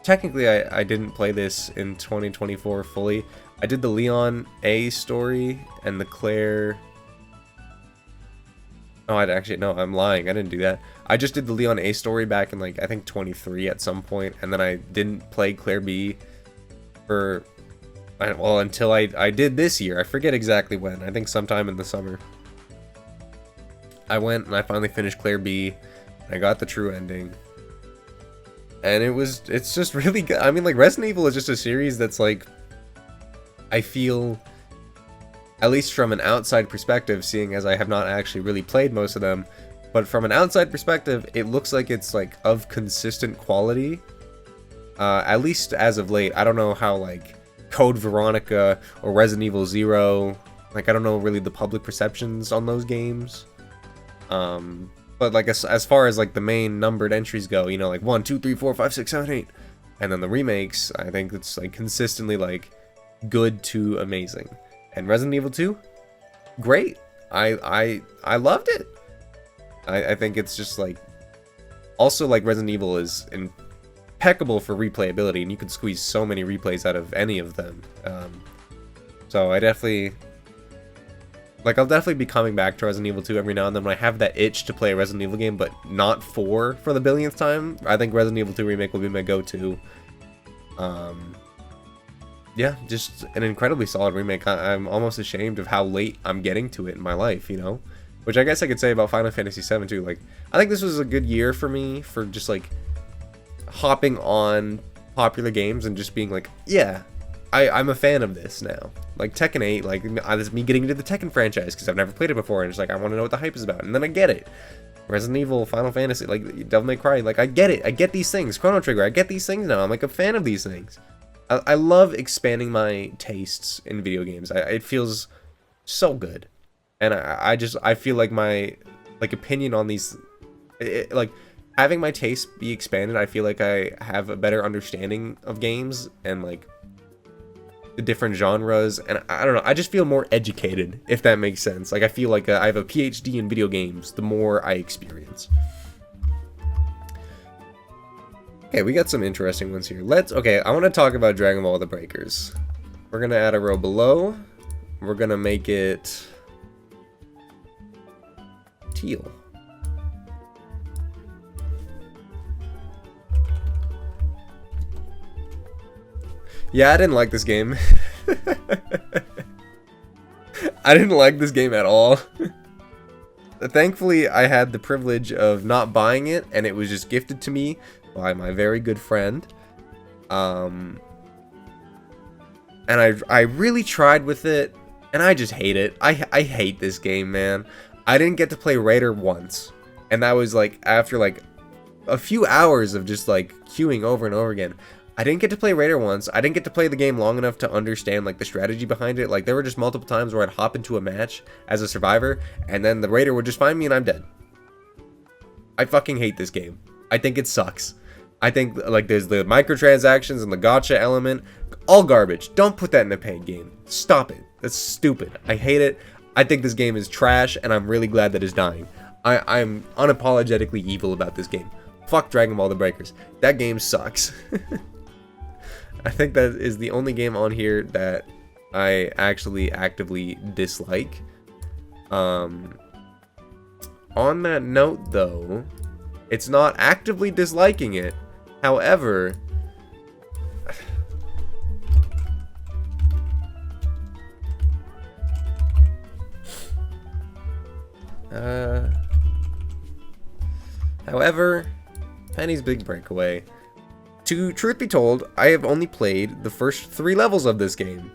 Technically, I didn't play this in 2024 fully. I did the Leon A story and the Claire... Oh, no, I'm lying. I didn't do that. I just did the Leon A story back in, like, I think 23 at some point, and then I didn't play Claire B for... Well, until I did this year. I forget exactly when. I think sometime in the summer. I went and I finally finished Claire B. I got the true ending. And it's just really good. I mean, like, Resident Evil is just a series that's, like, I feel, at least from an outside perspective, seeing as I have not actually really played most of them, But from an outside perspective, it looks like it's like of consistent quality. At least as of late. I don't know how like Code Veronica or Resident Evil 0, like I don't know really the public perceptions on those games. But like as far as like the main numbered entries go, you know, like 1, 2, 3, 4, 5, 6, 7, 8. And then the remakes, I think it's like consistently like good to amazing. And Resident Evil 2, great. I loved it. I think it's just like, also like Resident Evil is impeccable for replayability, and you can squeeze so many replays out of any of them. So I definitely, like, I'll definitely be coming back to Resident Evil 2 every now and then when I have that itch to play a Resident Evil game, but not for the billionth time. I think Resident Evil 2 Remake will be my go-to. Yeah, just an incredibly solid remake. I'm almost ashamed of how late I'm getting to it in my life, you know? Which I guess I could say about Final Fantasy VII too. Like, I think this was a good year for me for just, like, hopping on popular games and just being like, yeah, I'm a fan of this now. Like Tekken 8, like this is me getting into the Tekken franchise because I've never played it before, and it's like I want to know what the hype is about, and then I get it. Resident Evil, Final Fantasy, like Devil May Cry, like I get it. I get these things. Chrono Trigger, I get these things now. I'm like a fan of these things. I love expanding my tastes in video games. It feels so good, and I feel like my opinion on these, like having my taste be expanded. I feel like I have a better understanding of games and like the different genres, and I don't know, I just feel more educated, if that makes sense. Like I feel like I have a PhD in video games the more I experience. Okay, we got some interesting ones here. Okay, I want to talk about Dragon Ball The Breakers. We're gonna add a row below. We're gonna make it teal. Yeah, I didn't like this game. I didn't like this game at all. Thankfully, I had the privilege of not buying it, and it was just gifted to me by my very good friend. And I really tried with it, and I just hate it. I hate this game, man. I didn't get to play Raider once, and that was like after like a few hours of just like queuing over and over again. I didn't get to play Raider once. I didn't get to play the game long enough to understand like the strategy behind it. Like there were just multiple times where I'd hop into a match as a survivor, and then the Raider would just find me and I'm dead. I fucking hate this game. I think it sucks. I think like there's the microtransactions and the gacha element, all garbage. Don't put that in a paid game. Stop it. That's stupid. I hate it. I think this game is trash, and I'm really glad that it's dying. I'm unapologetically evil about this game. Fuck Dragon Ball The Breakers. That game sucks. I think that is the only game on here that I actually actively dislike. On that note, though, it's not actively disliking it. However, Penny's Big Breakaway. Truth be told, I have only played the first 3 levels of this game.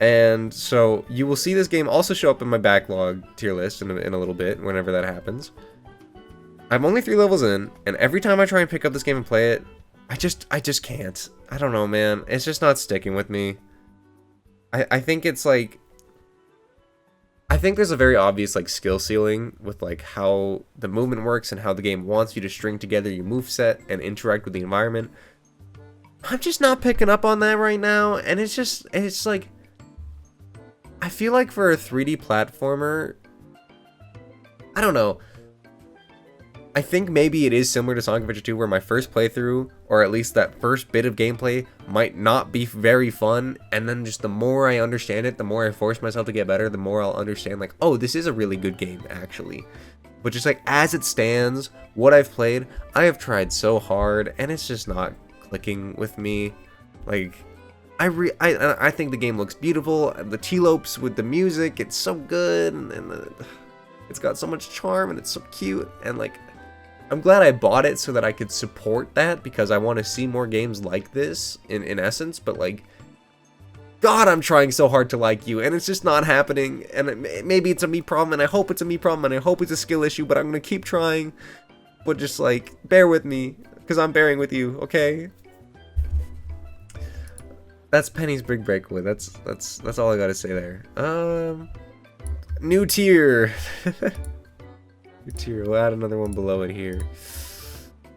And so you will see this game also show up in my backlog tier list in a little bit, whenever that happens. I'm only 3 levels in, and every time I try and pick up this game and play it, I just can't. I don't know, man. It's just not sticking with me. I think it's like, I think there's a very obvious like skill ceiling with like how the movement works and how the game wants you to string together your moveset and interact with the environment. I'm just not picking up on that right now, and it's like, I feel like for a 3D platformer, I don't know. I think maybe it is similar to Sonic Adventure 2, where my first playthrough, or at least that first bit of gameplay, might not be very fun, and then just the more I understand it, the more I force myself to get better, the more I'll understand, like, oh, this is a really good game, actually. But just, like, as it stands, what I've played, I have tried so hard, and it's just not clicking with me. Like, I think the game looks beautiful, the T-lopes with the music, it's so good, and it's got so much charm, and it's so cute, and, like, I'm glad I bought it so that I could support that, because I want to see more games like this, in essence, but, like, God, I'm trying so hard to like you, and it's just not happening. And maybe it's a me problem, and I hope it's a me problem, and I hope it's a skill issue, but I'm gonna keep trying. But just, like, bear with me, because I'm bearing with you, okay? That's Penny's big breakaway. That's all I gotta say there. New tier. New tier. We'll add another one below it here.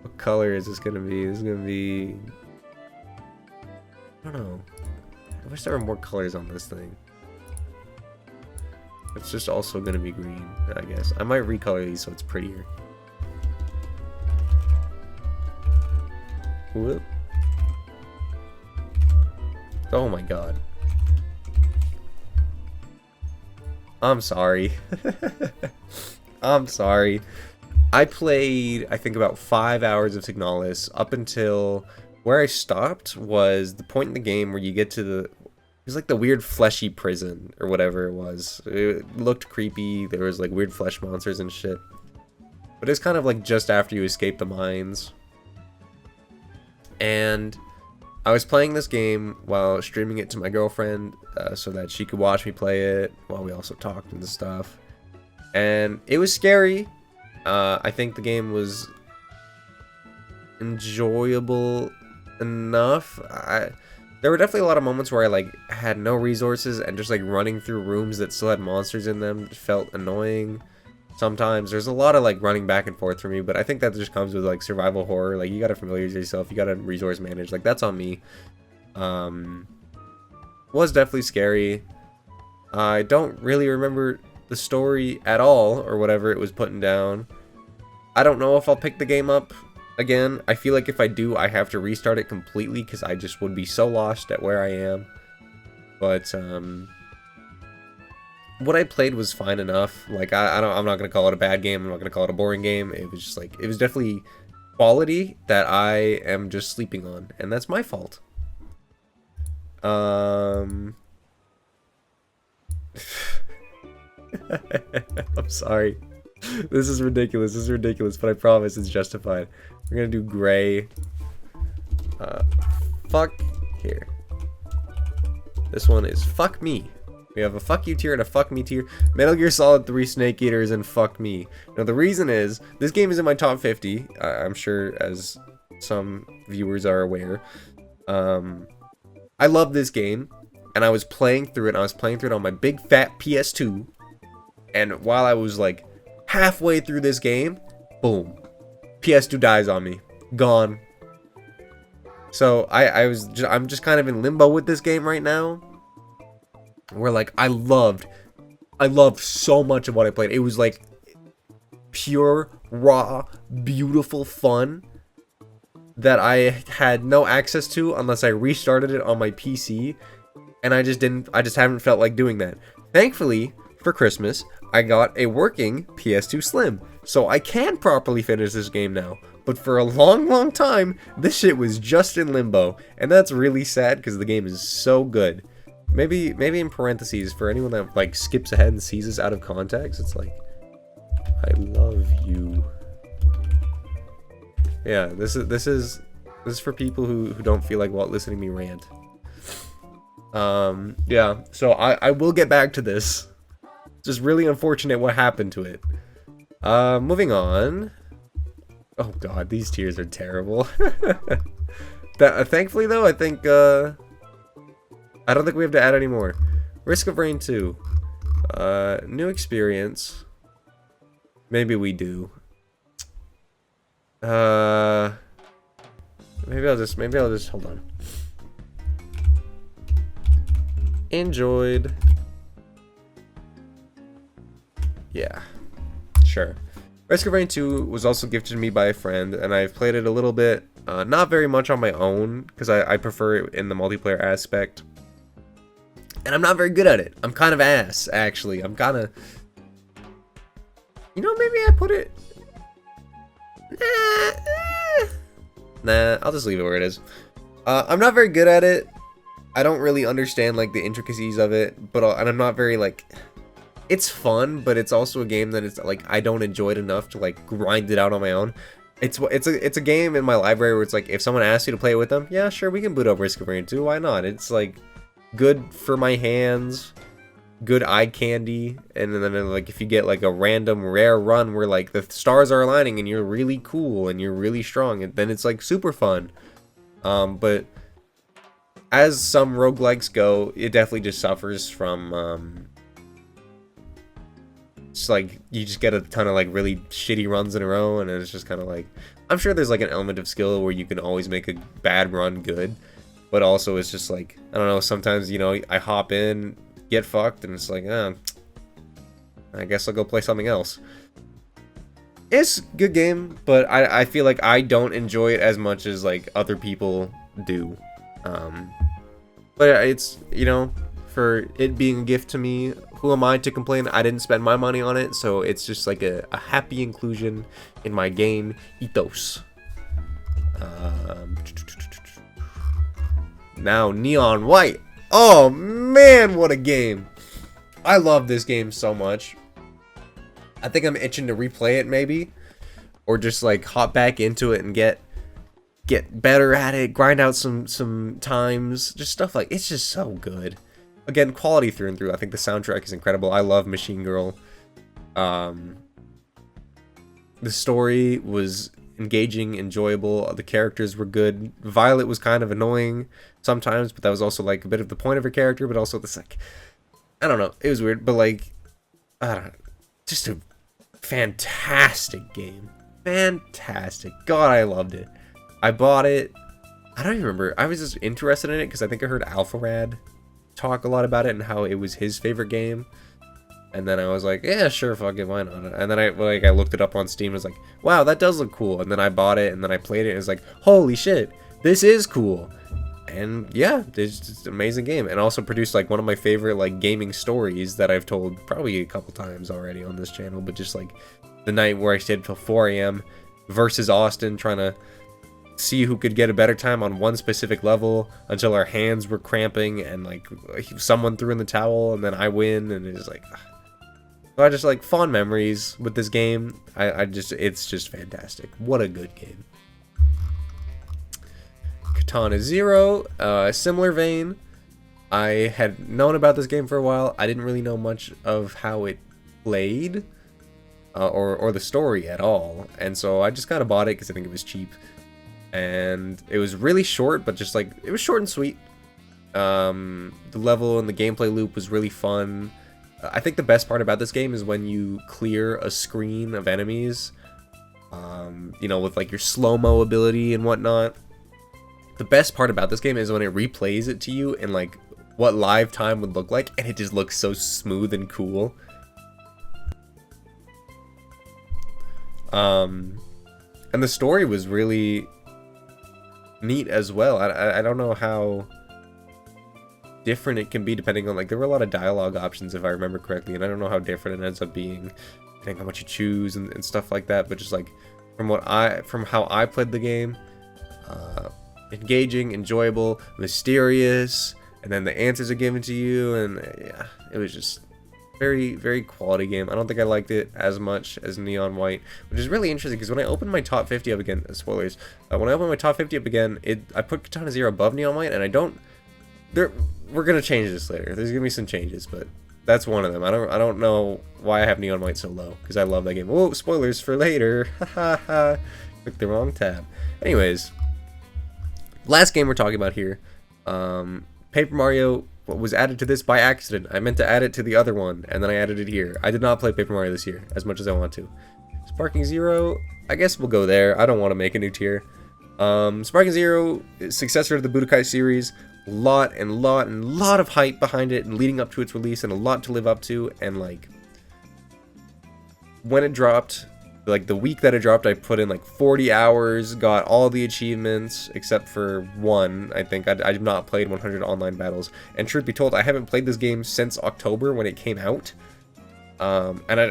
What color is this gonna be? This is gonna be... I don't know. I wish there were more colors on this thing. It's just also gonna be green, I guess. I might recolor these so it's prettier. Whoop. Oh my god. I'm sorry. I'm sorry. I played, I think, about 5 hours of Signalis up until where I stopped was the point in the game where you get to the... It was like the weird fleshy prison or whatever it was. It looked creepy. There was like weird flesh monsters and shit. But it's kind of like just after you escape the mines. And I was playing this game while streaming it to my girlfriend so that she could watch me play it while we also talked and stuff. And it was scary. I think the game was enjoyable enough. There were definitely a lot of moments where I like had no resources and just like running through rooms that still had monsters in them felt annoying. Sometimes there's a lot of like running back and forth for me, but I think that just comes with like survival horror. Like you gotta familiarize yourself, you gotta resource manage. Like that's on me. Was definitely scary. I don't really remember the story at all or whatever it was putting down. I don't know if I'll pick the game up again. I feel like if I do, I have to restart it completely because I just would be so lost at where I am. But what I played was fine enough. Like I'm not gonna call it a bad game. I'm not gonna call it a boring game. It was just like it was definitely quality that I am just sleeping on, and that's my fault. I'm sorry. This is ridiculous. This is ridiculous, but I promise it's justified. We're gonna do gray. Fuck here. This one is fuck me. We have a fuck you tier and a fuck me tier. Metal Gear Solid 3 Snake Eaters and fuck me. Now the reason is, this game is in my top 50. I'm sure as some viewers are aware. I love this game. And I was playing through it. And I was playing through it on my big fat PS2. And while I was like halfway through this game, boom. PS2 dies on me. Gone. So I'm just kind of in limbo with this game right now. Where like I loved so much of what I played. It was like pure, raw, beautiful fun that I had no access to unless I restarted it on my PC, and I just haven't felt like doing that. Thankfully, for Christmas, I got a working PS2 Slim, so I can properly finish this game now. But for a long time, this shit was just in limbo, and that's really sad because the game is so good. Maybe in parentheses, for anyone that like skips ahead and sees this out of context, it's like, I love you. Yeah, this is for people who don't feel like listening to me rant. Yeah, so I will get back to this. It's just really unfortunate what happened to it. Moving on. Oh god, these tiers are terrible. Thankfully though, I think I don't think we have to add any more. Risk of Rain 2. New experience. Maybe we do. Maybe I'll just hold on. Enjoyed. Yeah. Sure. Risk of Rain 2 was also gifted to me by a friend, and I've played it a little bit. Not very much on my own, because I prefer it in the multiplayer aspect. And I'm not very good at it. I'm kind of ass, actually. I'm kind of... You know, maybe I put it... Nah, I'll just leave it where it is. I'm not very good at it. I don't really understand, like, the intricacies of it. And I'm not very, like... It's fun, but it's also a game that it's, like, I don't enjoy it enough to, like, grind it out on my own. It's a game in my library where it's like, if someone asks you to play it with them, yeah, sure, we can boot up Risk of Rain 2. Why not? It's, like... good for my hands, good eye candy, and then like if you get like a random rare run where like the stars are aligning and you're really cool and you're really strong, and then it's like super fun. But as some roguelikes go, it definitely just suffers from it's like you just get a ton of like really shitty runs in a row, and it's just kind of like, I'm sure there's like an element of skill where you can always make a bad run good, but also it's just like, I don't know, sometimes, you know, I hop in, get fucked, and it's like, I guess I'll go play something else. It's a good game, but I feel like I don't enjoy it as much as like other people do. But it's, you know, for it being a gift to me, who am I to complain? I didn't spend my money on it, so it's just like a happy inclusion in my game ethos. Now, Neon White. Oh man, what a game! I love this game so much. I think I'm itching to replay it maybe, or just like hop back into it and get better at it, grind out some times, just stuff like, it's just so good. Again, quality through and through. I think the soundtrack is incredible. I love Machine Girl. The story was engaging, enjoyable. The characters were good. Violet was kind of annoying sometimes, but that was also like a bit of the point of her character, but also this like, I don't know, it was weird, but like, I don't know, just a fantastic game. Fantastic. God, I loved it. I bought it. I don't even remember. I was just interested in it because I think I heard Alpharad talk a lot about it and how it was his favorite game. And then I was like, yeah, sure, fuck it, why not? And then I looked it up on Steam and was like, wow, that does look cool. And then I bought it and then I played it and it was like, holy shit, this is cool. And yeah, it's just an amazing game. And also produced like one of my favorite like gaming stories that I've told probably a couple times already on this channel, but just like the night where I stayed till 4 a.m. versus Austin, trying to see who could get a better time on one specific level until our hands were cramping and like someone threw in the towel and then I win, and it's like, so I just like fond memories with this game. It's just fantastic. What a good game. Katana Zero, similar vein. I had known about this game for a while. I didn't really know much of how it played or the story at all, and so I just kind of bought it because I think it was cheap. And it was really short, but just like, it was short and sweet. The level and the gameplay loop was really fun. I think the best part about this game is when you clear a screen of enemies, you know, with like your slow-mo ability and whatnot. The best part about this game is when it replays it to you in like what live time would look like, and it just looks so smooth and cool. And the story was really neat as well. I don't know how different it can be depending on, like, there were a lot of dialogue options if I remember correctly, and I don't know how different it ends up being depending on how much you choose and stuff like that, but just like from how I played the game, engaging, enjoyable, mysterious, and then the answers are given to you, and yeah, it was just very, very quality game. I don't think I liked it as much as Neon White, which is really interesting because when I opened my top 50 up again, spoilers, when I opened my top 50 up again, I put Katana Zero above Neon White, and we're gonna change this later. There's gonna be some changes, but that's one of them. I don't know why I have Neon White so low, because I love that game. Whoa, spoilers for later. Haha, clicked the wrong tab. Anyways, last game we're talking about here, Paper Mario was added to this by accident. I meant to add it to the other one, and then I added it here. I did not play Paper Mario this year as much as I want to. Sparking Zero, I guess we'll go there. I don't want to make a new tier. Sparking Zero, successor to the Budokai series, lot of hype behind it and leading up to its release, and a lot to live up to. And like, when it dropped, like the week that it dropped, I put in like 40 hours, got all the achievements except for one. I think I've not played 100 online battles, and truth be told, I haven't played this game since October when it came out. And I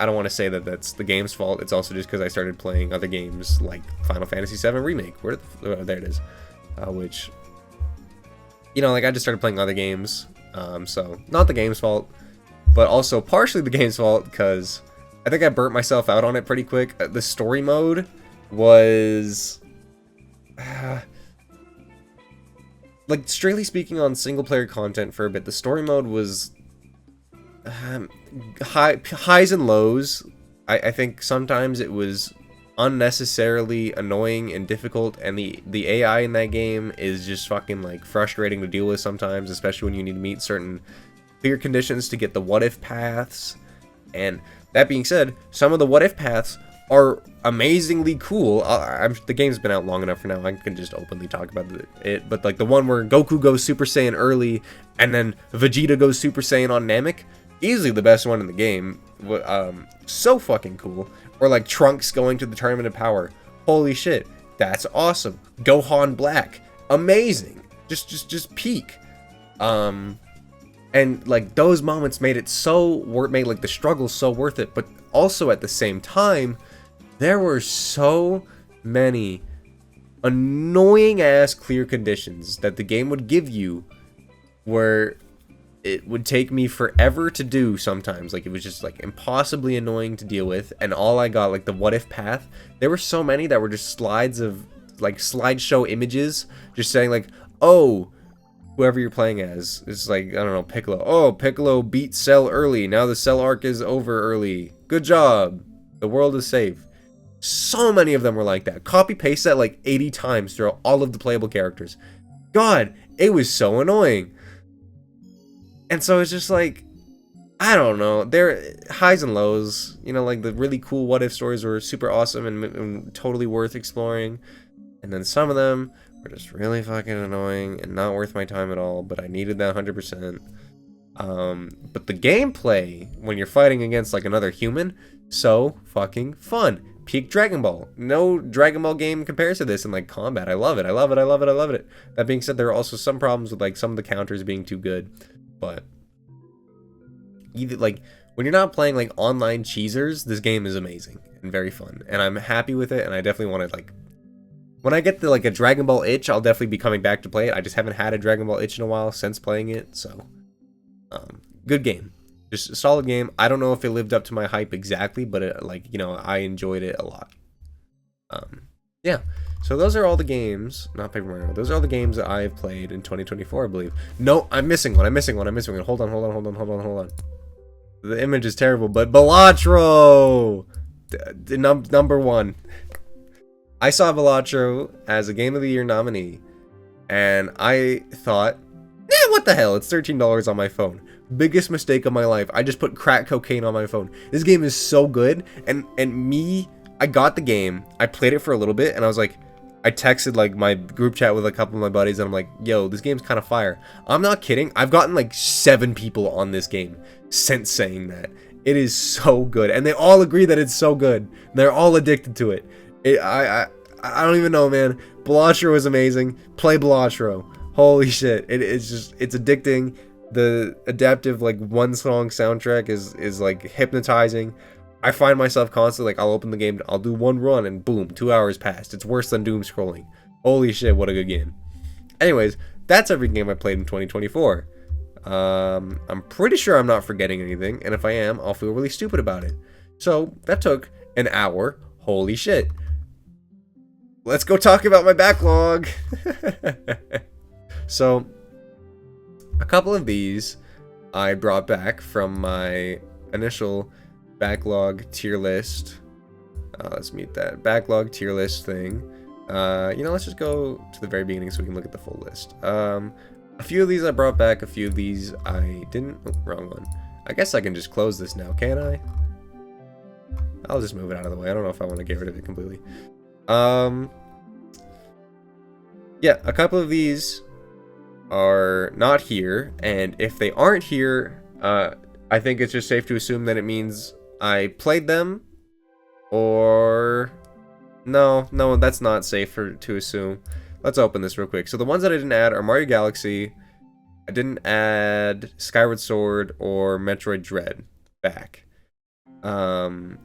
don't want to say that that's the game's fault. It's also just because I started playing other games like Final Fantasy VII Remake. There it is, which, you know, like I just started playing other games, so not the game's fault, but also partially the game's fault because I think I burnt myself out on it pretty quick. The story mode was like, strictly speaking on single player content for a bit, the story mode was highs and lows. I think sometimes it was unnecessarily annoying and difficult, and the AI in that game is just fucking like frustrating to deal with sometimes, especially when you need to meet certain clear conditions to get the what if paths. And that being said, some of the what if paths are amazingly cool. The game's been out long enough for now, I can just openly talk about it, but like the one where Goku goes Super Saiyan early and then Vegeta goes Super Saiyan on Namek, easily the best one in the game. So fucking cool. Or like Trunks going to the Tournament of Power. Holy shit, that's awesome. Gohan Black, amazing. Just peak. And like those moments made it made like the struggle so worth it. But also at the same time, there were so many annoying ass clear conditions that the game would give you, where it would take me forever to do sometimes. Like, it was just like impossibly annoying to deal with, and all I got, like the what if path, there were so many that were just slides of like slideshow images just saying like, oh, whoever you're playing as is like, I don't know, Piccolo. Oh, Piccolo beat Cell early, now the Cell arc is over early, good job, the world is safe. So many of them were like that. Copy paste that like 80 times throughout all of the playable characters. God, it was so annoying. And so it's just like, I don't know, there highs and lows, you know, like the really cool what if stories were super awesome and totally worth exploring, and then some of them were just really fucking annoying and not worth my time at all, but I needed that 100%. But the gameplay when you're fighting against like another human, so fucking fun. Peak Dragon Ball. No Dragon Ball game compares to this in like combat. I love it. I love it. I love it. I love it. That being said, there are also some problems with like some of the counters being too good. But either like when you're not playing like online cheesers, this game is amazing and very fun, and I'm happy with it. And I definitely want to, like, when I get the like a Dragon Ball itch, I'll definitely be coming back to play it. I just haven't had a Dragon Ball itch in a while since playing it. So good game, just a solid game. I don't know if it lived up to my hype exactly, but it, like, you know, I enjoyed it a lot. Yeah, so those are all the games, not Paper Mario, those are all the games that I've played in 2024, I believe. No, I'm missing one. Hold on. The image is terrible, but Balatro! Number one. I saw Balatro as a Game of the Year nominee, and I thought, what the hell, it's $13 on my phone. Biggest mistake of my life. I just put crack cocaine on my phone. This game is so good, and I got the game, I played it for a little bit, and I was like, I texted like my group chat with a couple of my buddies, and I'm like, yo, this game's kind of fire. I'm not kidding, I've gotten like 7 people on this game since saying that. It is so good, and they all agree that it's so good. They're all addicted to it. I don't even know, man. Balatro is amazing. Play Balatro. Holy shit, it's addicting. The adaptive like one song soundtrack is like hypnotizing. I find myself constantly like, I'll open the game, I'll do one run, and boom, 2 hours passed. It's worse than doom scrolling. Holy shit, what a good game. Anyways, that's every game I played in 2024. I'm pretty sure I'm not forgetting anything, and if I am, I'll feel really stupid about it. So that took an hour. Holy shit. Let's go talk about my backlog. So a couple of these I brought back from my initial backlog tier list. Let's mute that backlog tier list thing. You know, let's just go to the very beginning so we can look at the full list. A few of these I brought back, a few of these I didn't. Oh, wrong one. I guess I can just close this now, can I? I'll just move it out of the way. I don't know if I want to get rid of it completely. Yeah, a couple of these are not here, and if they aren't here, I think it's just safe to assume that it means I played them, or no, that's not safe to assume. Let's open this real quick. So the ones that I didn't add are Mario Galaxy. I didn't add Skyward Sword or Metroid Dread back. The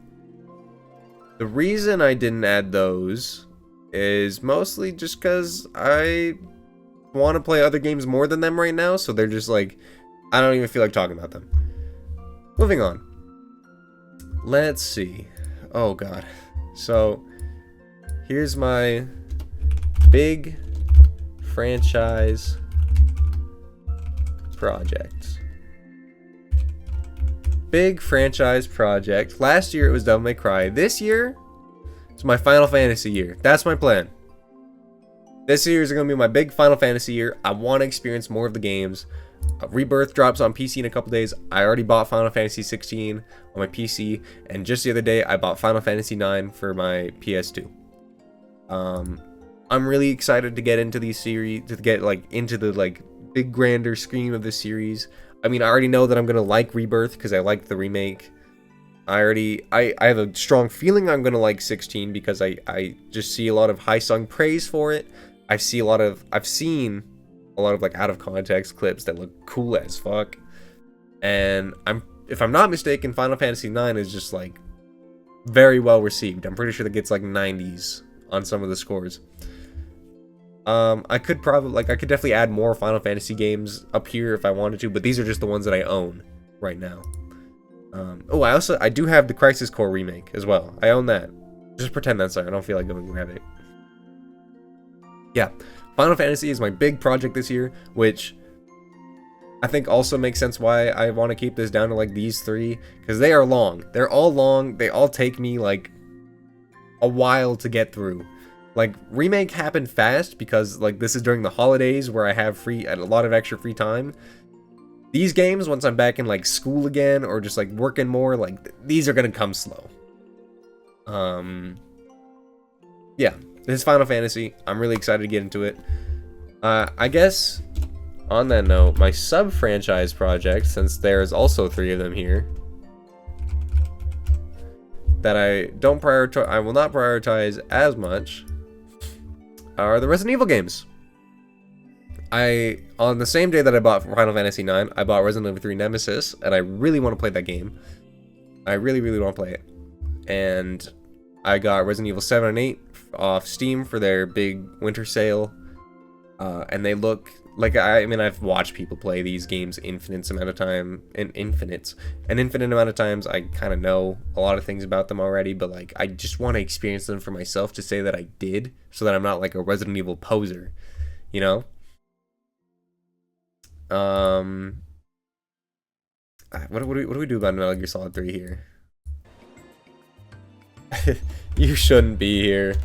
reason I didn't add those is mostly just because I want to play other games more than them right now, so they're just like, I don't even feel like talking about them. Moving on. Let's see. Oh god. So here's my big franchise project. Big franchise project. Last year it was Devil May Cry. This year, it's my Final Fantasy year. That's my plan. This year is going to be my big Final Fantasy year. I want to experience more of the games. Rebirth drops on PC in a couple days. I already bought Final Fantasy 16 on my PC, and just the other day I bought Final Fantasy 9 for my PS2. I'm really excited to get into these series, to get like into the like big grander scheme of the series. I mean, I already know that I'm gonna like Rebirth because I liked the remake. I have a strong feeling I'm gonna like 16 because I just see a lot of high sung praise for it. I've seen a lot of like out of context clips that look cool as fuck. And if I'm not mistaken, Final Fantasy 9 is just like very well received. I'm pretty sure that gets like 90s on some of the scores. I could definitely add more Final Fantasy games up here if I wanted to, but these are just the ones that I own right now. I do have the Crisis Core remake as well. I own that. Just pretend that's there. I don't feel like going to grab it. Yeah, Final Fantasy is my big project this year, which I think also makes sense why I want to keep this down to like these 3, because they are long. They're all long. They all take me like a while to get through. Like, remake happened fast because like this is during the holidays where I have a lot of extra free time. These games, once I'm back in like school again or just like working more, like these are gonna come slow. Yeah, this is Final Fantasy. I'm really excited to get into it. I guess on that note, my sub-franchise project, since there's also 3 of them here, that I will not prioritize as much, are the Resident Evil games. On the same day that I bought Final Fantasy 9, I bought Resident Evil 3 Nemesis, and I really want to play that game. I really, really want to play it. And I got Resident Evil 7 and 8 off Steam for their big winter sale. And they look like, I've watched people play these games an infinite amount of times. I kind of know a lot of things about them already, but like I just want to experience them for myself to say that I did, so that I'm not like a Resident Evil poser, you know? What do we do about Metal Gear Solid 3 here? You shouldn't be here.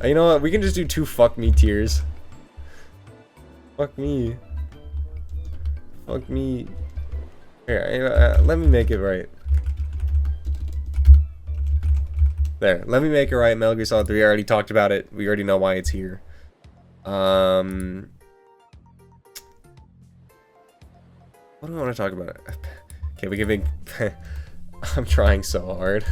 You know what? We can just do 2 fuck me tiers. Fuck me. Fuck me. Here, let me make it right. There. Let me make it right. Metal Gear Solid 3. I already talked about it. We already know why it's here. What do I want to talk about? Okay, we can make... I'm trying so hard.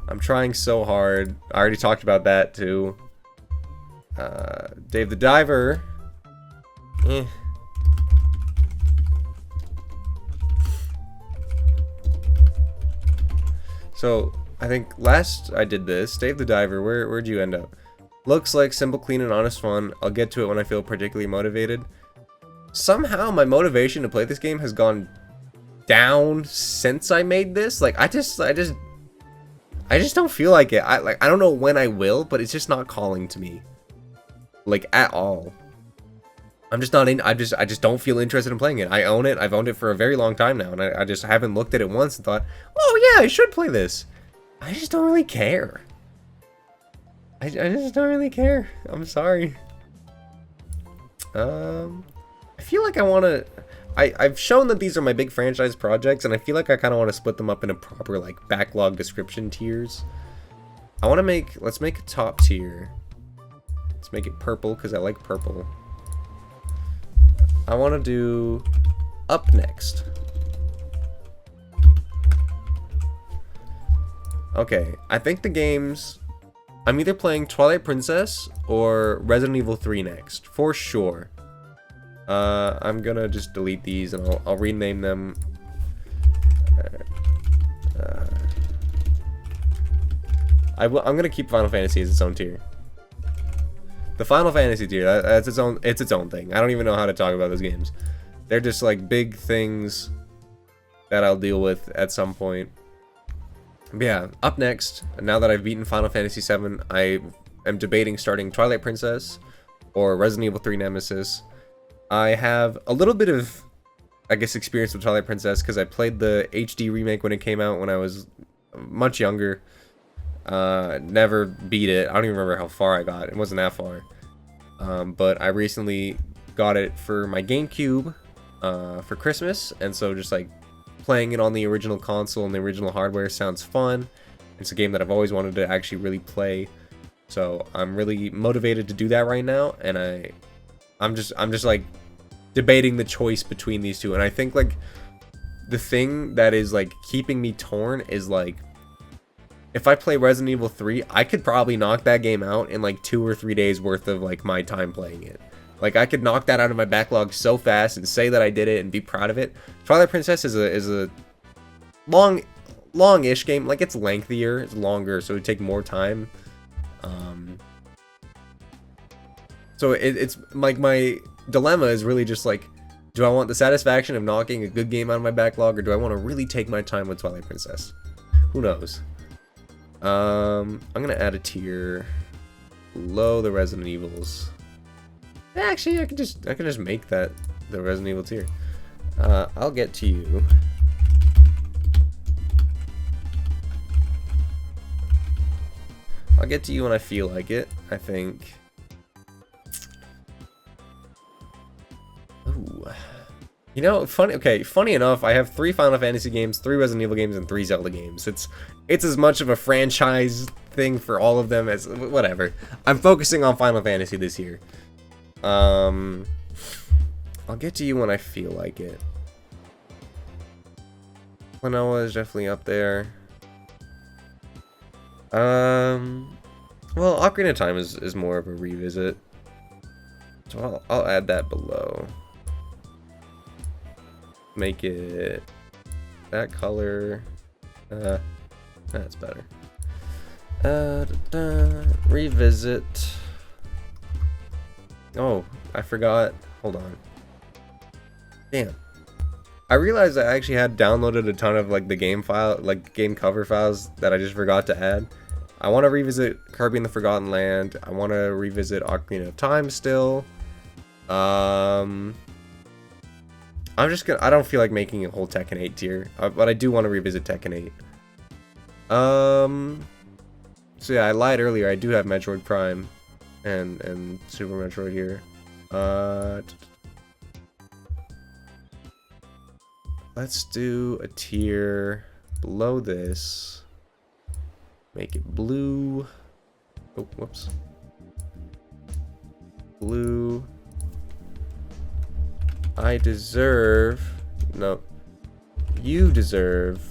I'm trying so hard. I already talked about that too. Dave the Diver. So, I think last I did this, Dave the Diver, where'd you end up? Looks like simple, clean, and honest fun. I'll get to it when I feel particularly motivated. Somehow my motivation to play this game has gone down since I made this. Like, I just don't feel like it. I don't know when I will, but it's just not calling to me. Like, at all. I'm just not in. I just don't feel interested in playing it. I own it. I've owned it for a very long time now, and I just haven't looked at it once and thought, oh yeah, I should play this. I just don't really care. I just don't really care. I'm sorry. I feel like I want to... I've shown that these are my big franchise projects, and I feel like I kind of want to split them up into proper, like, backlog description tiers. I want to make... Let's make a top tier. Let's make it purple, because I like purple. I want to do... Up next. Okay, I think the games... I'm either playing Twilight Princess or Resident Evil 3 next, for sure. I'm gonna just delete these and I'll rename them. I'm gonna keep Final Fantasy as its own tier. The Final Fantasy tier, that's its own thing. I don't even know how to talk about those games. They're just like big things that I'll deal with at some point. But yeah, up next, now that I've beaten Final Fantasy VII, I am debating starting Twilight Princess or Resident Evil 3 Nemesis. I have a little bit of, I guess, experience with Twilight Princess because I played the HD remake when it came out when I was much younger. Never beat it. I don't even remember how far I got. It wasn't that far. But I recently got it for my GameCube for Christmas, and so just like playing it on the original console and the original hardware sounds fun. It's a game that I've always wanted to actually really play, so I'm really motivated to do that right now. And I'm just like debating the choice between these two, and I think like the thing that is like keeping me torn is like, if I play Resident Evil 3, I could probably knock that game out in like 2 or 3 days worth of like my time playing it. Like I could knock that out of my backlog so fast and say that I did it and be proud of it. Twilight Princess is a long-ish game. Like it's lengthier, it's longer, so it would take more time. So it's like my dilemma is really just like, do I want the satisfaction of knocking a good game out of my backlog, or do I want to really take my time with Twilight Princess? Who knows? I'm gonna add a tier below the Resident Evils. Actually, I can just make that the Resident Evil tier. I'll get to you. I'll get to you when I feel like it, I think. Ooh. You know, funny enough, I have 3 Final Fantasy games, 3 Resident Evil games, and 3 Zelda games. It's as much of a franchise thing for all of them as whatever. I'm focusing on Final Fantasy this year. I'll get to you when I feel like it. Klonoa is definitely up there. Well, Ocarina of Time is more of a revisit, so I'll add that below. Make it that color. That's better. Revisit. Oh, I forgot. Hold on. Damn. I realized I actually had downloaded a ton of like the game file, like game cover files that I just forgot to add. I want to revisit Kirby and the Forgotten Land. I want to revisit Ocarina of Time still. I'm just gonna. I don't feel like making a whole Tekken 8 tier, but I do want to revisit Tekken 8. So yeah, I lied earlier. I do have Metroid Prime and Super Metroid here. Let's do a tier below this. Make it blue. Oh, whoops. Blue. I deserve. No. You deserve.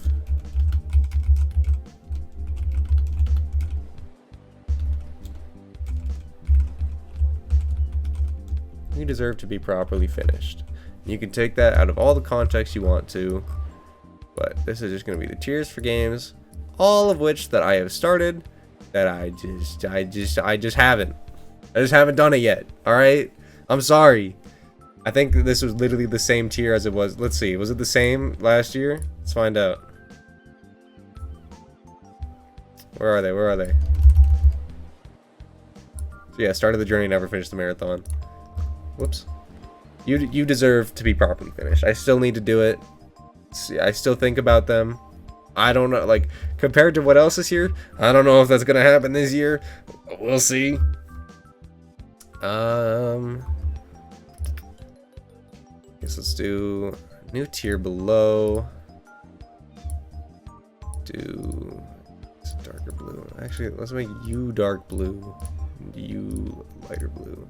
You deserve to be properly finished. You can take that out of all the context you want to, but this is just going to be the tiers for games, all of which that I have started, that I just haven't. I just haven't done it yet. All right, I'm sorry. I think that this was literally the same tier as it was. Let's see, was it the same last year? Let's find out. Where are they? Where are they? So yeah, started the journey, never finished the marathon. Whoops. You deserve to be properly finished. I still need to do it. See, I still think about them. I don't know, like, compared to what else is here, I don't know if that's gonna happen this year. We'll see. Guess let's do new tier below. Do darker blue. Actually, let's make you dark blue and you lighter blue.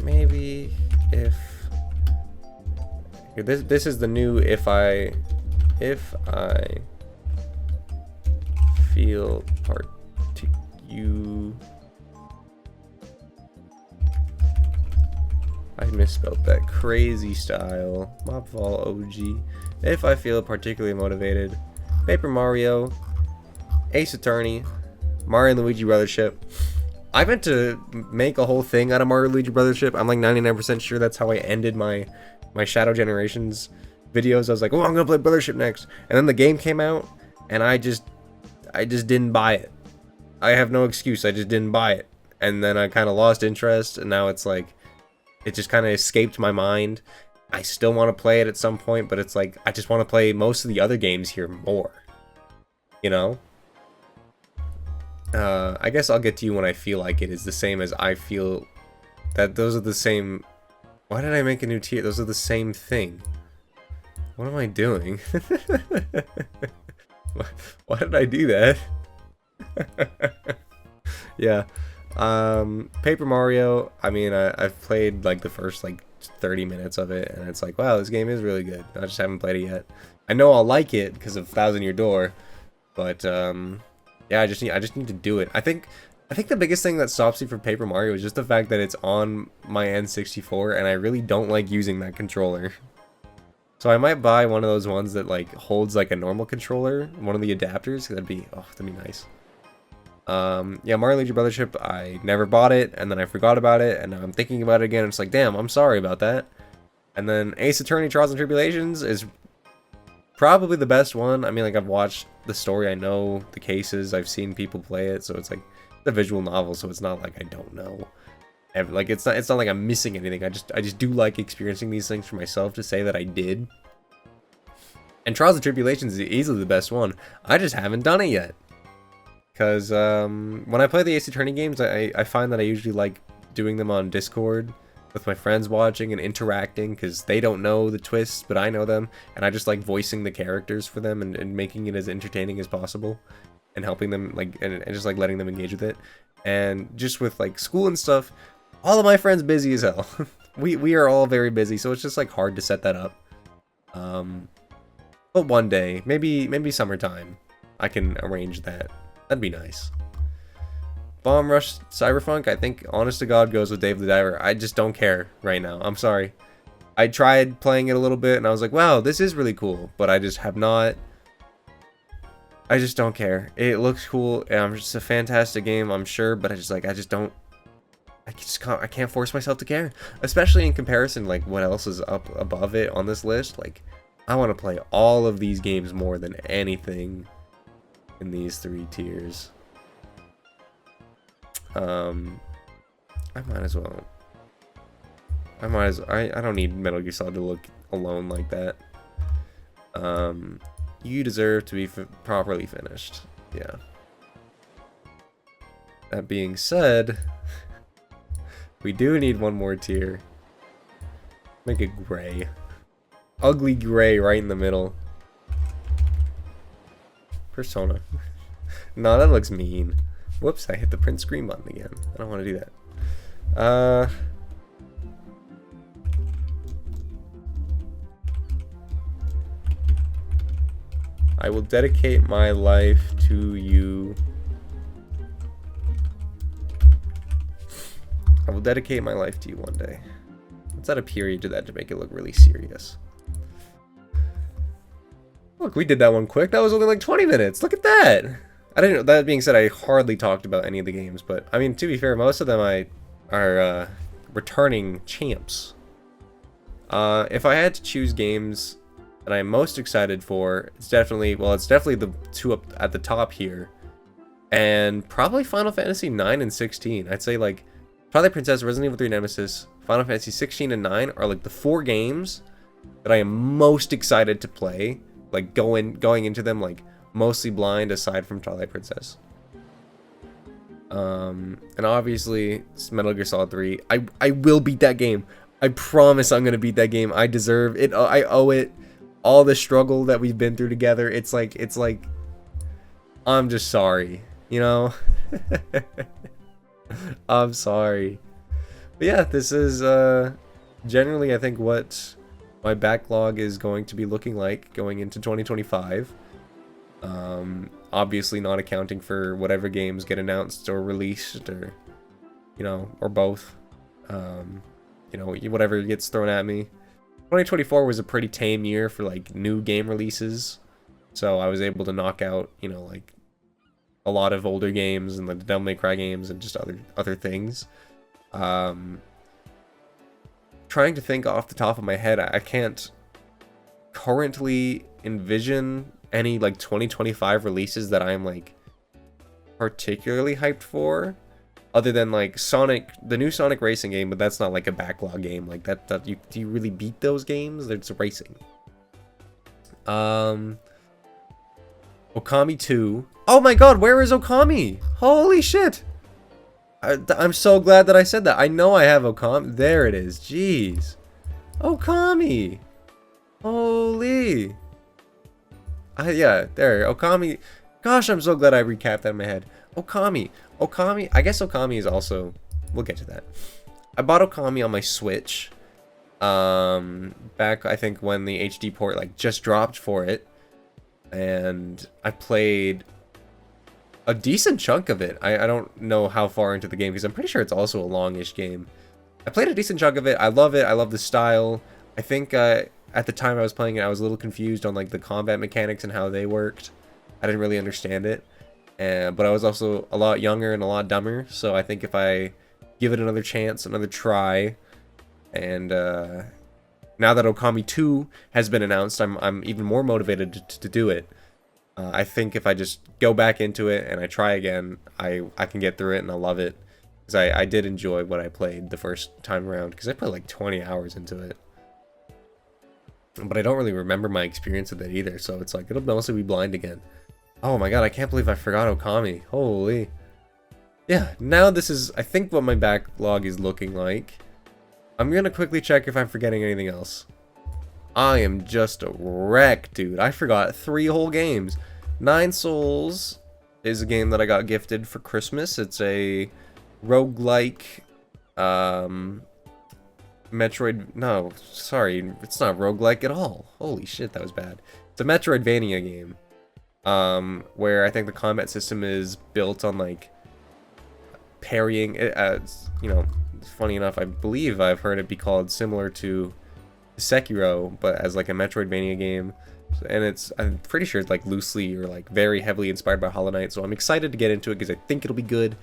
Maybe if here, this is the new if I feel part to you. I misspelled that. Crazy style. Mobfall OG. If I feel particularly motivated. Paper Mario. Ace Attorney. Mario and Luigi Brothership. I meant to make a whole thing out of Mario and Luigi Brothership. I'm like 99% sure that's how I ended my Shadow Generations videos. I was like, oh, I'm gonna play Brothership next, and then the game came out, and I just didn't buy it. I have no excuse. I just didn't buy it, and then I kind of lost interest, and now it's like it just kind of escaped my mind. I still want to play it at some point, but it's like I just want to play most of the other games here more. You know? I guess I'll get to you when I feel like it is the same as I feel that those are the same. Why did I make a new tier? Those are the same thing. What am I doing? Why did I do that? Yeah. Paper Mario, I mean, I've played like the first like 30 minutes of it, and it's like, wow, this game is really good. I just haven't played it yet. I know I'll like it because of Thousand Year Door, but yeah, I just need to do it. I think the biggest thing that stops me from Paper Mario is just the fact that it's on my N64, and I really don't like using that controller. So I might buy one of those ones that like holds like a normal controller, one of the adapters. That'd be nice. Yeah, Mario Luigi Brothership, I never bought it, and then I forgot about it, and now I'm thinking about it again. It's like, damn, I'm sorry about that. And then Ace Attorney Trials and Tribulations is probably the best one. I mean, like, I've watched the story, I know the cases, I've seen people play it, so it's like the visual novel, so it's not like I don't know. Like, it's not like I'm missing anything. I just do like experiencing these things for myself to say that I did. And Trials and Tribulations is easily the best one. I just haven't done it yet. Because when I play the Ace Attorney games, I find that I usually like doing them on Discord with my friends watching and interacting, because they don't know the twists, but I know them, and I just like voicing the characters for them and making it as entertaining as possible, and helping them, like, and just like letting them engage with it. And just with like school and stuff, all of my friends busy as hell. we are all very busy, so it's just like hard to set that up. But one day, maybe summertime, I can arrange that. That'd be nice. Bomb Rush Cyberpunk, I think, honest to God, goes with Dave the Diver. I just don't care right now. I'm sorry. I tried playing it a little bit, and I was like, wow, this is really cool. But I just have not... I just don't care. It looks cool, and it's a fantastic game, I'm sure, but I just don't... I can't force myself to care. Especially in comparison, like, what else is up above it on this list. Like, I want to play all of these games more than anything in these 3 tiers. I might as well. I don't need Metal Gear Solid to look alone like that. You deserve to be properly finished. Yeah. That being said, we do need one more tier. Make it gray. Ugly gray right in the middle. Persona. No, that looks mean. Whoops, I hit the print screen button again. I don't want to do that. I will dedicate my life to you. I will dedicate my life to you one day. Let's add a period to that to make it look really serious. Look, we did that one quick. That was only like 20 minutes. Look at that. I didn't know. That being said, I hardly talked about any of the games, but I mean, to be fair, most of them are returning champs. If I had to choose games that I'm most excited for, it's definitely the 2 up at the top here, and probably Final Fantasy 9 and 16. I'd say like Twilight Princess, Resident Evil 3 Nemesis, Final Fantasy 16 and 9 are like the 4 games that I am most excited to play. Like going into them like mostly blind, aside from Twilight Princess. And obviously Metal Gear Solid 3. I will beat that game. I promise I'm gonna beat that game. I deserve it. I owe it. All the struggle that we've been through together. It's like I'm just sorry, you know. I'm sorry. But yeah, this is generally I think what my backlog is going to be looking like going into 2025. Obviously not accounting for whatever games get announced or released, or or both. Whatever gets thrown at me. 2024 was a pretty tame year for like new game releases, so I was able to knock out like a lot of older games and the Devil May Cry games and just other things. Trying to think off the top of my head, I can't currently envision any like 2025 releases that I'm like particularly hyped for, other than like Sonic, the new Sonic racing game, but that's not like a backlog game. Like that do you really beat those games? It's racing. Okami 2. Oh my god, where is Okami? Holy shit. I'm so glad that I said that. I know I have Okami. There it is. Jeez. Okami. Holy. Yeah, there. Okami. Gosh, I'm so glad I recapped that in my head. Okami. Okami. I guess Okami is also... We'll get to that. I bought Okami on my Switch. Back, I think, when the HD port, like, just dropped for it. And I played a decent chunk of it. I don't know how far into the game, because I'm pretty sure it's also a longish game. I played a decent chunk of it. I love it. I love the style. I think at the time I was playing it, I was a little confused on like the combat mechanics and how they worked. I didn't really understand it. But I was also a lot younger and a lot dumber. So I think if I give it another chance, another try, and now that Okami 2 has been announced, I'm even more motivated to do it. I think if I just go back into it and I try again, I can get through it and I'll love it. Because I did enjoy what I played the first time around, because I put like 20 hours into it. But I don't really remember my experience with it either, so it's like, it'll mostly be blind again. Oh my god, I can't believe I forgot Okami. Holy. Yeah, now this is, I think, what my backlog is looking like. I'm gonna quickly check if I'm forgetting anything else. I am just a wreck, dude. I forgot 3 whole games. Nine Souls is a game that I got gifted for Christmas. It's a roguelike, Metroid... No, sorry, it's not roguelike at all. Holy shit, that was bad. It's a Metroidvania game, where I think the combat system is built on, like, parrying. You know, funny enough, I believe I've heard it be called similar to Sekiro, but as like a Metroidvania game, and I'm pretty sure it's like loosely or like very heavily inspired by Hollow Knight, so I'm excited to get into it because I think it'll be good.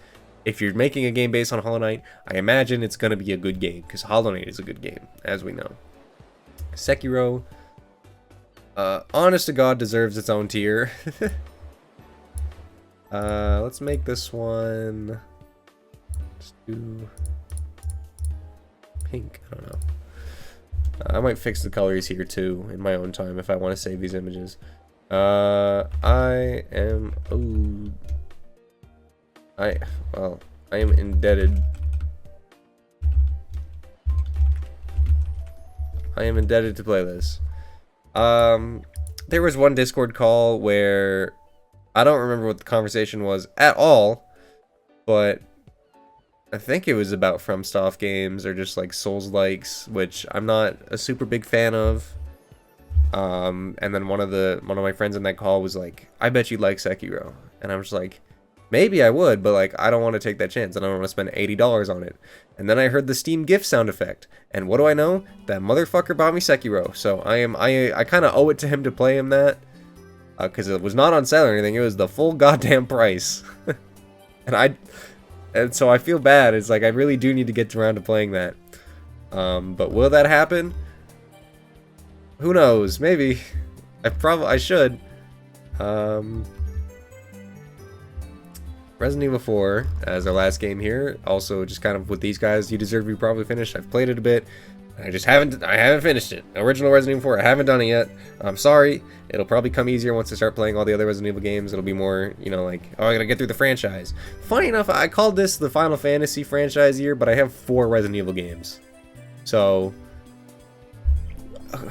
If you're making a game based on Hollow Knight, I imagine it's gonna be a good game, because Hollow Knight is a good game, as we know. Sekiro, honest to God, deserves its own tier. Let's make this one, let's do pink. I don't know. I might fix the colors here too in my own time if I want to save these images. I am indebted. I am indebted to play this. There was one Discord call where I don't remember what the conversation was at all, but I think it was about FromSoft games or just like Souls-likes, which I'm not a super big fan of. And then one of my friends in that call was like, "I bet you'd like Sekiro," and I'm just like, maybe I would, but like I don't want to take that chance. I don't want to spend $80 on it. And then I heard the Steam GIF sound effect, and what do I know? That motherfucker bought me Sekiro. So I kind of owe it to him to play him that, because it was not on sale or anything. It was the full goddamn price, and so I feel bad. It's like I really do need to get around to playing that. But will that happen? Who knows? Maybe. I should. Resident Evil 4 as our last game here. Also, just kind of with these guys, You Deserve to Be probably finished. I've played it a bit. I haven't finished it. Original Resident Evil 4, I haven't done it yet. I'm sorry. It'll probably come easier once I start playing all the other Resident Evil games. It'll be more, you know, like, oh, I gotta get through the franchise. Funny enough, I called this the Final Fantasy franchise year, but I have 4 Resident Evil games. So,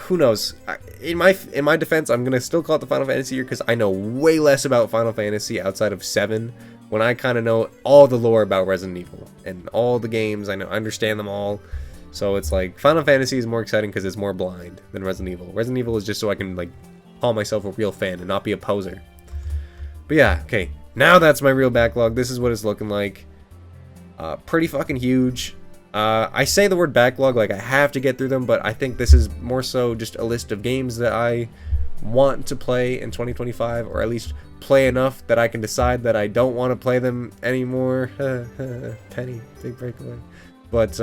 who knows? In my defense, I'm gonna still call it the Final Fantasy year because I know way less about Final Fantasy outside of 7, when I kind of know all the lore about Resident Evil and all the games. I understand them all. So it's like, Final Fantasy is more exciting because it's more blind than Resident Evil. Resident Evil is just so I can, like, call myself a real fan and not be a poser. But yeah, okay. Now that's my real backlog. This is what it's looking like. Pretty fucking huge. I say the word backlog like I have to get through them, but I think this is more so just a list of games that I want to play in 2025, or at least play enough that I can decide that I don't want to play them anymore. Penny, big breakaway. But,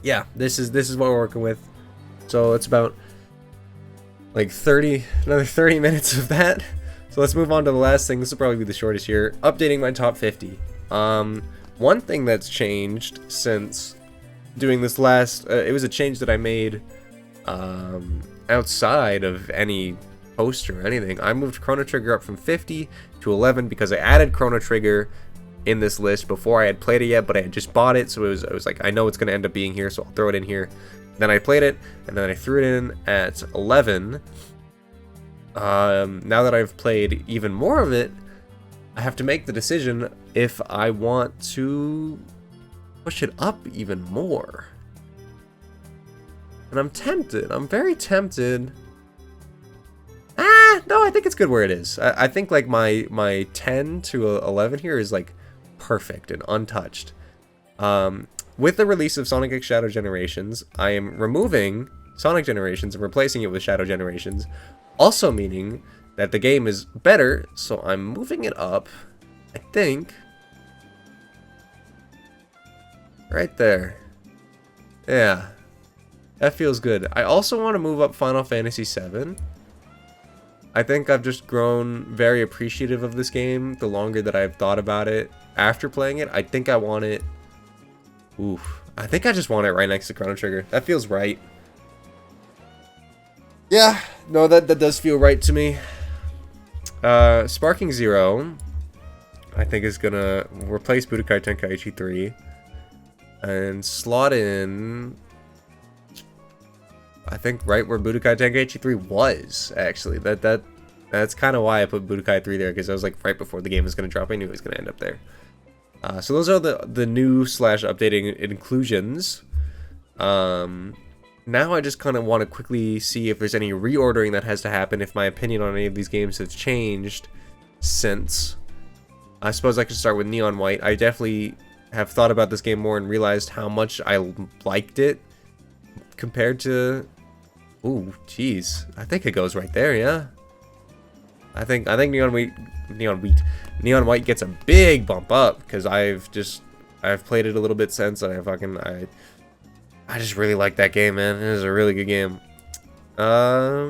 yeah, this is what we're working with. So it's about like another 30 minutes of that. So let's move on to the last thing. This will probably be the shortest here. Updating my top 50. One thing that's changed since doing this last, it was a change that I made outside of any poster or anything. I moved Chrono Trigger up from 50 to 11 because I added Chrono Trigger in this list before I had played it yet, but I had just bought it, so it was like, I know it's going to end up being here, so I'll throw it in here. Then I played it, and then I threw it in at 11. Now that I've played even more of it, I have to make the decision if I want to push it up even more. And I'm tempted. I'm very tempted. No, I think it's good where it is. I think like my 10 to 11 here is like perfect and untouched. With the release of Sonic X Shadow Generations, I am removing Sonic Generations and replacing it with Shadow Generations, also meaning that the game is better, so I'm moving it up, I think, right there. Yeah, that feels good. I also want to move up Final Fantasy VII. I think I've just grown very appreciative of this game the longer that I've thought about it after playing it. I think I want it... Oof. I think I just want it right next to Chrono Trigger. That feels right. Yeah, no, that does feel right to me. Sparking Zero, I think, is gonna replace Budokai Tenkaichi 3 and slot in, I think, right where Budokai Tenkaichi 3 was, actually. That's kind of why I put Budokai 3 there, because I was like right before the game was gonna drop. I knew it was gonna end up there. So those are the new / updating inclusions. Now I just kind of want to quickly see if there's any reordering that has to happen, if my opinion on any of these games has changed since. I suppose I could start with Neon White. I definitely have thought about this game more and realized how much I liked it compared to... Ooh, jeez. I think it goes right there, yeah. I think Neon White gets a big bump up because I've played it a little bit since, and I just really like that game, man. It is a really good game. I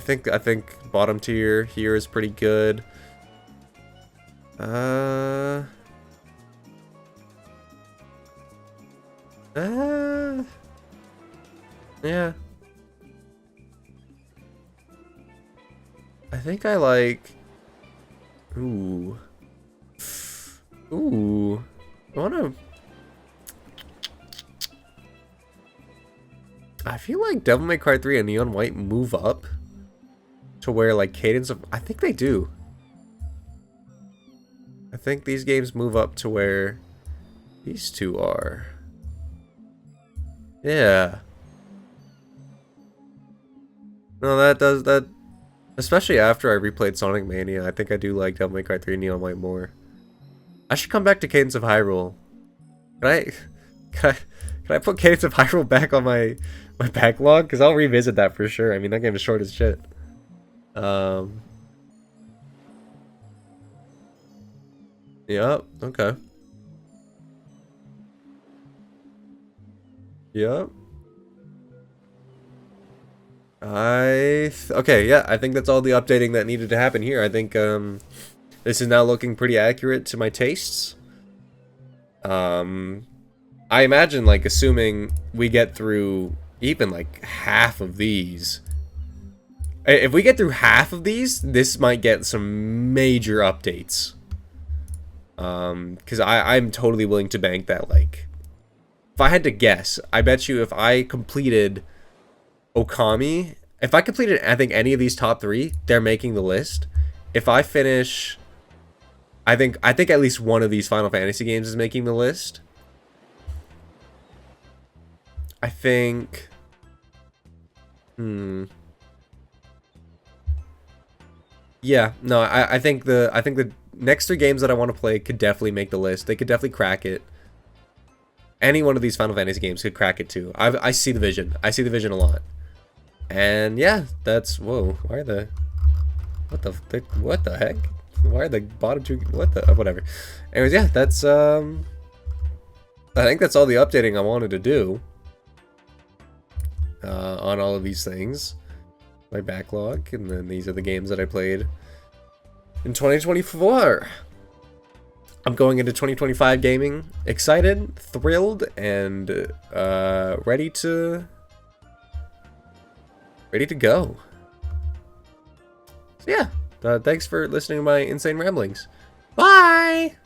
think bottom tier here is pretty good. Yeah. I think I like... Ooh. I wanna... I feel like Devil May Cry 3 and Neon White move up to where, like, Cadence of... I think they do. I think these games move up to where these two are. Yeah. No, that does... that... Especially after I replayed Sonic Mania, I think I do like Devil May Cry 3 and Neon White more. I should come back to Cadence of Hyrule. Can I put Cadence of Hyrule back on my backlog? Because I'll revisit that for sure. I mean, that game is short as shit. Yep, okay. Yep. Okay, yeah, I think that's all the updating that needed to happen here. I think, this is now looking pretty accurate to my tastes. I imagine, like, assuming we get through even, like, half of these. If we get through half of these, this might get some major updates. Because I'm totally willing to bank that, like... If I had to guess, I bet you if I completed Okami... If I completed, I think, any of these top 3, they're making the list. If I finish... I think at least one of these Final Fantasy games is making the list. I think... Yeah, no, I think the next 3 games that I want to play could definitely make the list. They could definitely crack it. Any one of these Final Fantasy games could crack it too. I see the vision. I see the vision a lot. And yeah, that's... Whoa, why are the... What the heck? Why are the bottom 2... What the... Whatever. Anyways, yeah, that's... I think that's all the updating I wanted to do. on all of these things. My backlog, and then these are the games that I played in 2024. I'm going into 2025 gaming excited, thrilled, and ready to go. So yeah, thanks for listening to my insane ramblings. Bye!